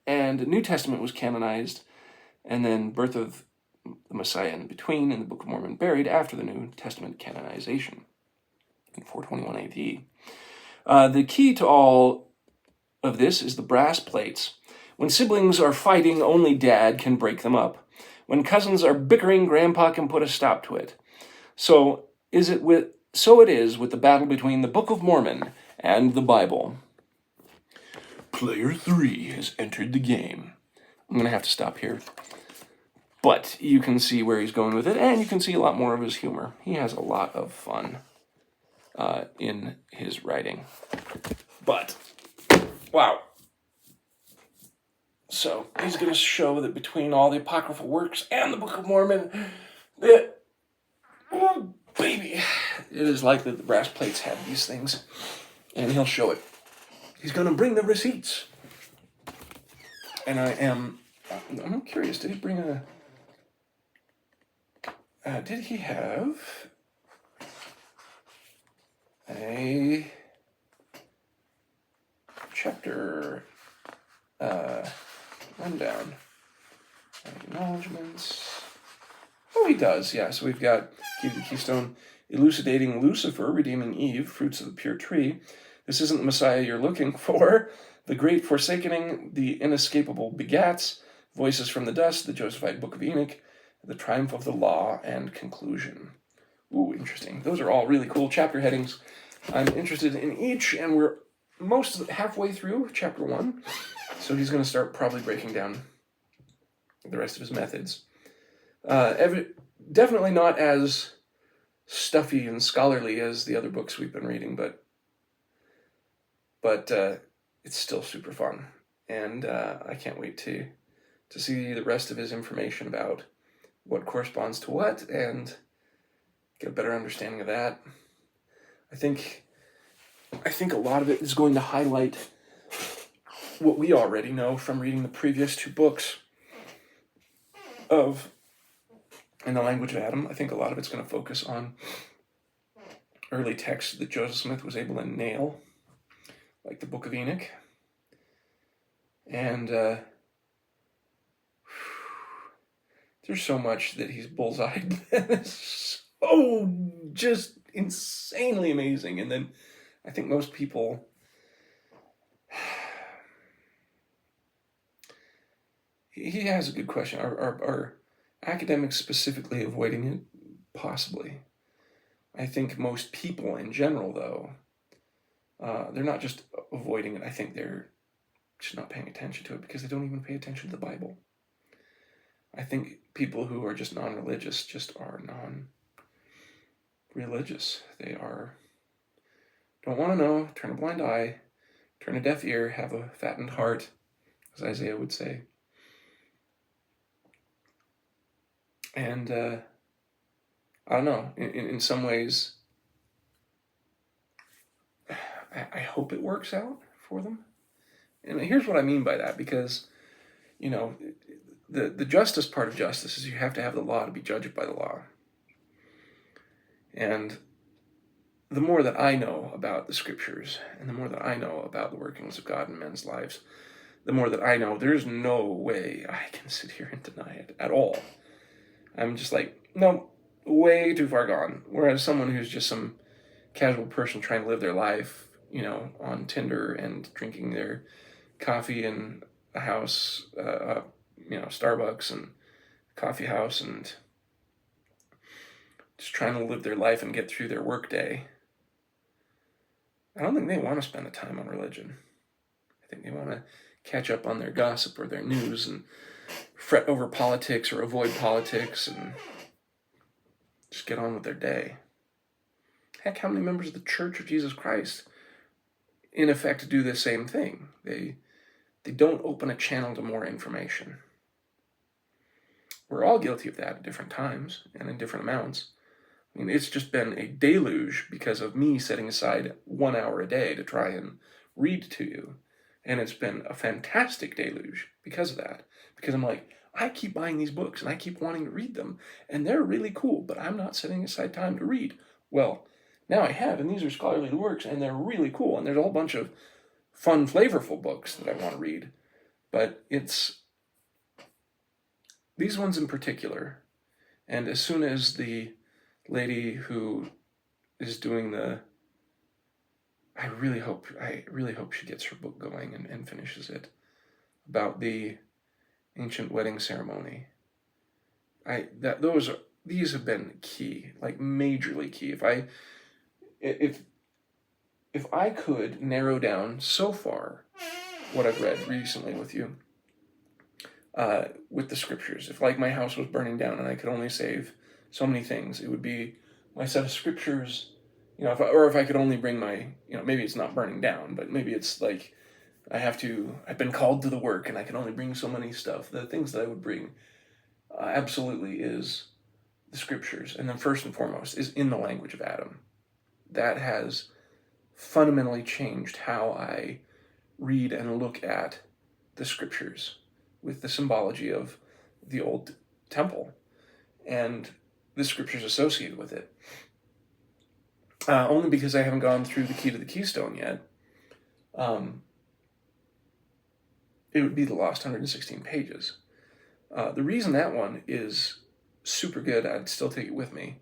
and New Testament was canonized, and then birth of the Messiah in between, in the Book of Mormon buried after the New Testament canonization in 421 AD. The key to all of this is the brass plates. When siblings are fighting, only Dad can break them up. When cousins are bickering, Grandpa can put a stop to it. So it is with the battle between the Book of Mormon and the Bible. Player 3 has entered the game. I'm going to have to stop here. But you can see where he's going with it, and you can see a lot more of his humor. He has a lot of fun in his writing. But, wow. So, he's going to show that between all the apocryphal works and the Book of Mormon, that, oh, baby, it is likely that the brass plates have these things. And he'll show it. He's going to bring the receipts. And I'm curious, did he bring a... did he have a chapter rundown? Acknowledgements. Oh, he does, yeah. So we've got Key to the Keystone, elucidating Lucifer, redeeming Eve, fruits of the pure tree. This isn't the Messiah you're looking for. The great forsakening, the inescapable begats, voices from the dust, the Josephite Book of Enoch, the triumph of the law, and conclusion. Ooh, interesting. Those are all really cool chapter headings. I'm interested in each, and we're halfway through chapter 1. So he's going to start probably breaking down the rest of his methods. Definitely not as stuffy and scholarly as the other books we've been reading, but but it's still super fun, and I can't wait to see the rest of his information about what corresponds to what and get a better understanding of that. I think a lot of it is going to highlight what we already know from reading the previous two books of In the Language of Adam. I think a lot of it's going to focus on early texts that Joseph Smith was able to nail, like the Book of Enoch. And there's so much that he's bullseyed that is so just insanely amazing. And then I think most people he has a good question. Are academics specifically avoiding it? Possibly. I think most people in general, though, they're not just avoiding it. I think they're just not paying attention to it because they don't even pay attention to the Bible. I think people who are just non-religious just are non-religious. They don't want to know, turn a blind eye, turn a deaf ear, have a fattened heart, as Isaiah would say. And I don't know, in some ways, I hope it works out for them. And here's what I mean by that, because, the justice part of justice is you have to have the law to be judged by the law. And the more that I know about the scriptures, and the more that I know about the workings of God in men's lives, the more that I know there's no way I can sit here and deny it at all. I'm just like, no, way too far gone. Whereas someone who's just some casual person trying to live their life, on Tinder and drinking their coffee in a house, Starbucks and coffee house, and just trying to live their life and get through their workday, I don't think they want to spend the time on religion. I think they want to catch up on their gossip or their news and fret over politics or avoid politics and just get on with their day. Heck, how many members of the Church of Jesus Christ, in effect, do the same thing? They don't open a channel to more information. We're all guilty of that at different times and in different amounts. I mean, it's just been a deluge because of me setting aside 1 hour a day to try and read to you. And it's been a fantastic deluge because of that. Because I'm like, I keep buying these books and I keep wanting to read them. And they're really cool, but I'm not setting aside time to read. Well, now I have, and these are scholarly works, and they're really cool. And there's a whole bunch of fun, flavorful books that I want to read. But it's these ones in particular. And as soon as the lady who is doing I really hope she gets her book going and finishes it, about the ancient wedding ceremony. These have been key, like majorly key. If I could narrow down so far what I've read recently with you, with the scriptures, if like my house was burning down and I could only save so many things, it would be my set of scriptures, if I could only bring my, maybe it's not burning down, but maybe it's like I've been called to the work and I can only bring so many stuff. The things that I would bring absolutely is the scriptures. And then first and foremost is In the Language of Adam. That has fundamentally changed how I read and look at the scriptures with the symbology of the old temple and the scriptures associated with it. Only because I haven't gone through the key to the Keystone yet. It would be the lost 116 pages. The reason that one is super good, I'd still take it with me,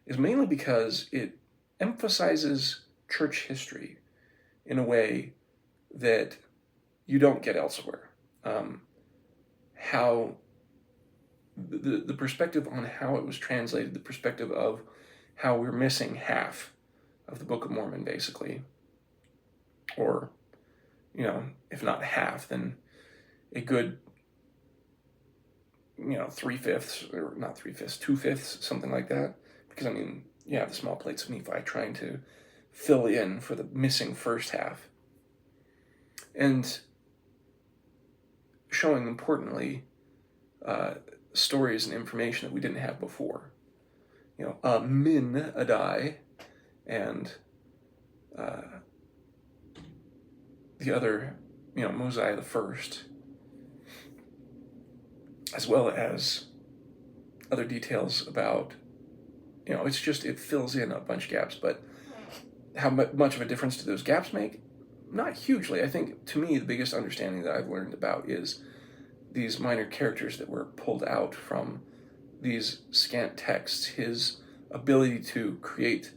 is mainly because it emphasizes church history in a way that you don't get elsewhere. How the perspective on how it was translated, the perspective of how we're missing half of the Book of Mormon, basically, or, if not half, then a good, 3/5, or not 3/5, 2/5, something like that. Because, you have the small plates of Nephi trying to fill in for the missing first half. and showing, importantly, stories and information that we didn't have before. Min Adai and the other, Mosiah the First, as well as other details about, it fills in a bunch of gaps, but how much of a difference do those gaps make? Not hugely. I think, to me, the biggest understanding that I've learned about is these minor characters that were pulled out from these scant texts, his ability to create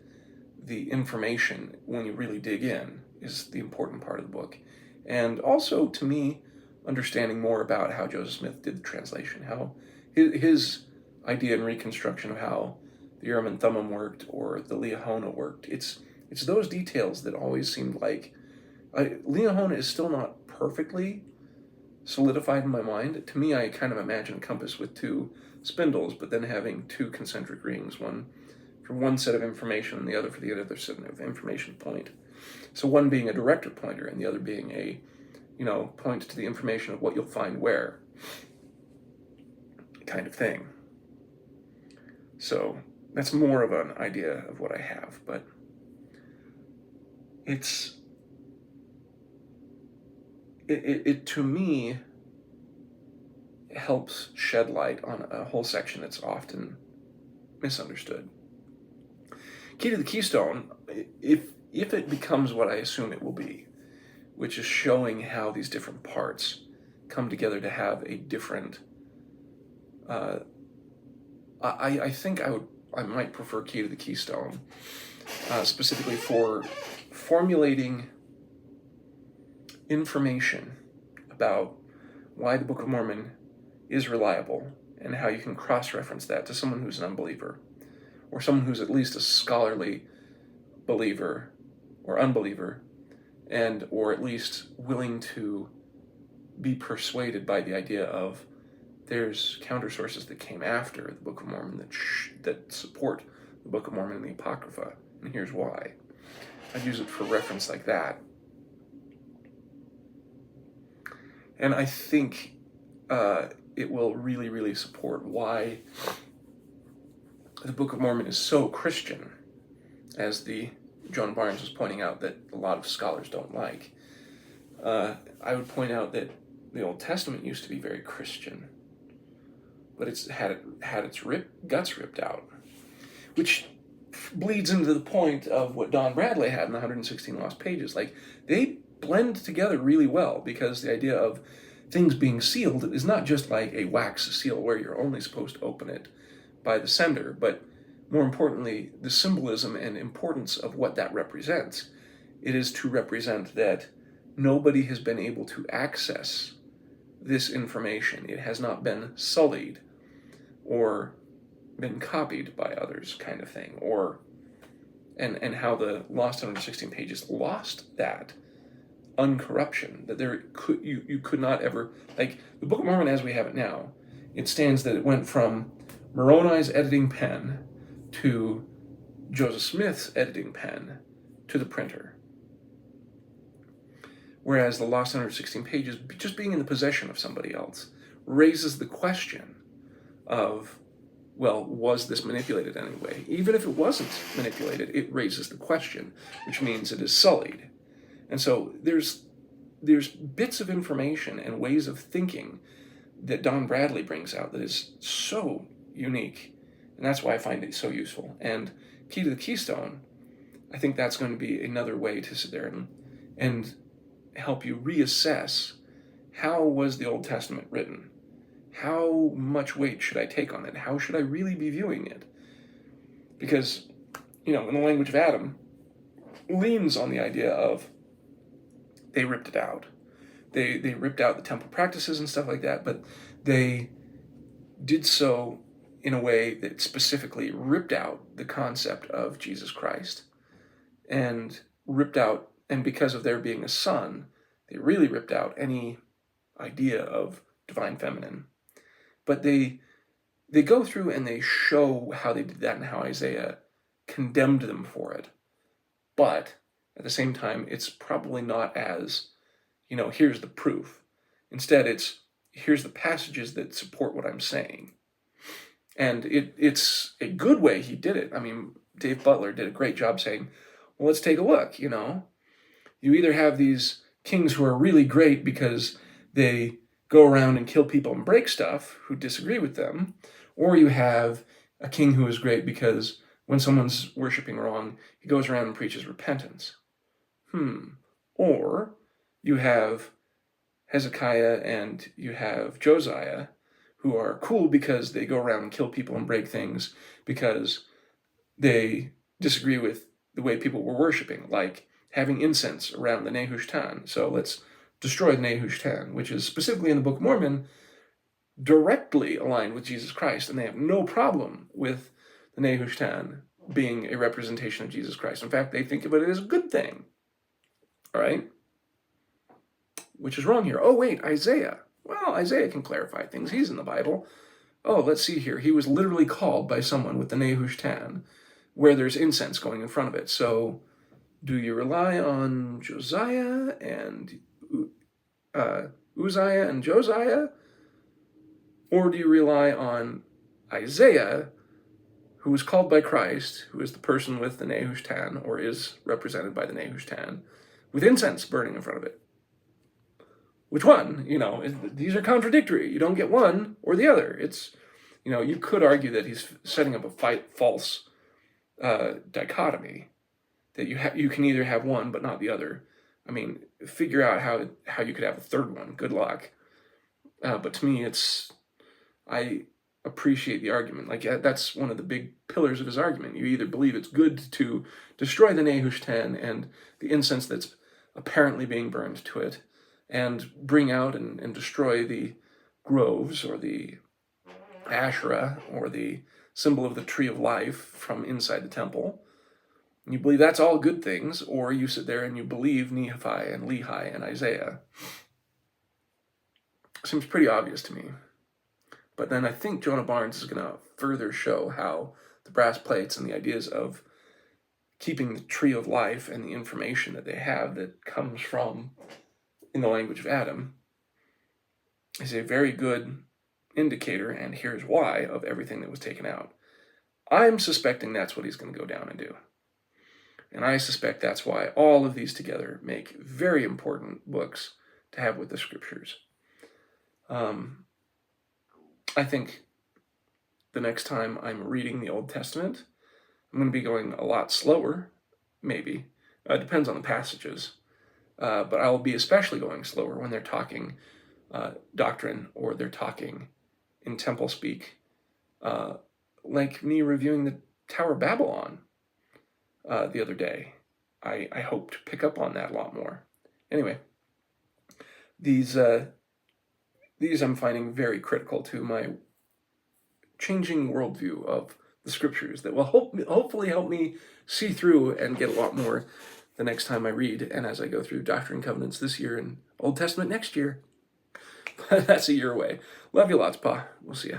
the information when you really dig in is the important part of the book. And also, to me, understanding more about how Joseph Smith did the translation, how his idea and reconstruction of how the Urim and Thummim worked or the Liahona worked. It's those details that always seemed like... Liahona is still not perfectly solidified in my mind. To me, I kind of imagine a compass with two spindles, but then having two concentric rings, one for one set of information and the other for the other set of information point. So one being a director pointer and the other being a, point to the information of what you'll find where, kind of thing. So that's more of an idea of what I have, but it to me helps shed light on a whole section that's often misunderstood. Key to the Keystone, if it becomes what I assume it will be, which is showing how these different parts come together to have a different... I think I might prefer Key to the Keystone, specifically for formulating information about why the Book of Mormon is reliable and how you can cross-reference that to someone who's an unbeliever, or someone who's at least a scholarly believer or unbeliever, or at least willing to be persuaded by the idea of there's counter sources that came after the Book of Mormon that support the Book of Mormon and the apocrypha, and here's why. I'd use it for reference like that. And I think it will really, really support why the Book of Mormon is so Christian, as the John Barnes was pointing out that a lot of scholars don't like. I would point out that the Old Testament used to be very Christian, but it's had its guts ripped out, which bleeds into the point of what Don Bradley had in the 116 Lost Pages. Like, they blend together really well, because the idea of things being sealed is not just like a wax seal where you're only supposed to open it by the sender, but more importantly, the symbolism and importance of what that represents. It is to represent that nobody has been able to access this information. It has not been sullied or been copied by others, kind of thing, and how the Lost 116 Pages lost that uncorruption, that you could not ever, like the Book of Mormon as we have it now, it stands that it went from Moroni's editing pen to Joseph Smith's editing pen to the printer. Whereas the Lost 116 Pages, just being in the possession of somebody else, raises the question of, well, was this manipulated anyway? Even if it wasn't manipulated, it raises the question, which means it is sullied. And so there's bits of information and ways of thinking that Don Bradley brings out that is so unique, and that's why I find it so useful. And Key to the Keystone, I think that's going to be another way to sit there and help you reassess, how was the Old Testament written? How much weight should I take on it? How should I really be viewing it? Because, in the language of Adam, leans on the idea of they ripped it out. They ripped out the temple practices and stuff like that, but they did so in a way that specifically ripped out the concept of Jesus Christ, and because of there being a son, they really ripped out any idea of divine feminine. But they go through and they show how they did that and how Isaiah condemned them for it. But at the same time, it's probably not as here's the proof. Instead, it's here's the passages that support what I'm saying. And it's a good way he did it. I mean, Dave Butler did a great job saying, well, let's take a look, You either have these kings who are really great because they go around and kill people and break stuff who disagree with them, or you have a king who is great because when someone's worshiping wrong, he goes around and preaches repentance. Or you have Hezekiah and you have Josiah, who are cool because they go around and kill people and break things because they disagree with the way people were worshiping, like having incense around the Nehushtan. So let's destroy the Nehushtan, which is specifically in the Book of Mormon, directly aligned with Jesus Christ, and they have no problem with the Nehushtan being a representation of Jesus Christ. In fact, they think of it as a good thing. All right? Which is wrong here. Oh, wait, Isaiah. Well, Isaiah can clarify things. He's in the Bible. Oh, let's see here. He was literally called by someone with the Nehushtan, where there's incense going in front of it. So do you rely on Josiah and Uzziah and Josiah? Or do you rely on Isaiah, who was called by Christ, who is the person with the Nehushtan, or is represented by the Nehushtan, with incense burning in front of it? Which one? These are contradictory. You don't get one or the other. It's, you could argue that he's setting up a false dichotomy, that you can either have one but not the other. I mean, figure out how you could have a third one. Good luck. But to me, I appreciate the argument. Like, that's one of the big pillars of his argument. You either believe it's good to destroy the Nehushtan and the incense that's apparently being burned to it, and bring out and destroy the groves or the Asherah or the symbol of the tree of life from inside the temple. And you believe that's all good things, or you sit there and you believe Nephi and Lehi and Isaiah. Seems pretty obvious to me. But then I think Jonah Barnes is going to further show how the brass plates and the ideas of keeping the tree of life and the information that they have that comes from, in the language of Adam, is a very good indicator, and here's why, of everything that was taken out. I'm suspecting that's what he's going to go down and do. And I suspect that's why all of these together make very important books to have with the scriptures. I think the next time I'm reading the Old Testament, I'm going to be going a lot slower, maybe. Depends on the passages. But I'll be especially going slower when they're talking doctrine, or they're talking in temple speak, like me reviewing the Tower of Babylon the other day. I hope to pick up on that a lot more. Anyway, these I'm finding very critical to my changing worldview of the scriptures that will hopefully help me see through and get a lot more the next time I read, and as I go through Doctrine and Covenants this year and Old Testament next year. That's a year away. Love you lots, Pa. We'll see ya.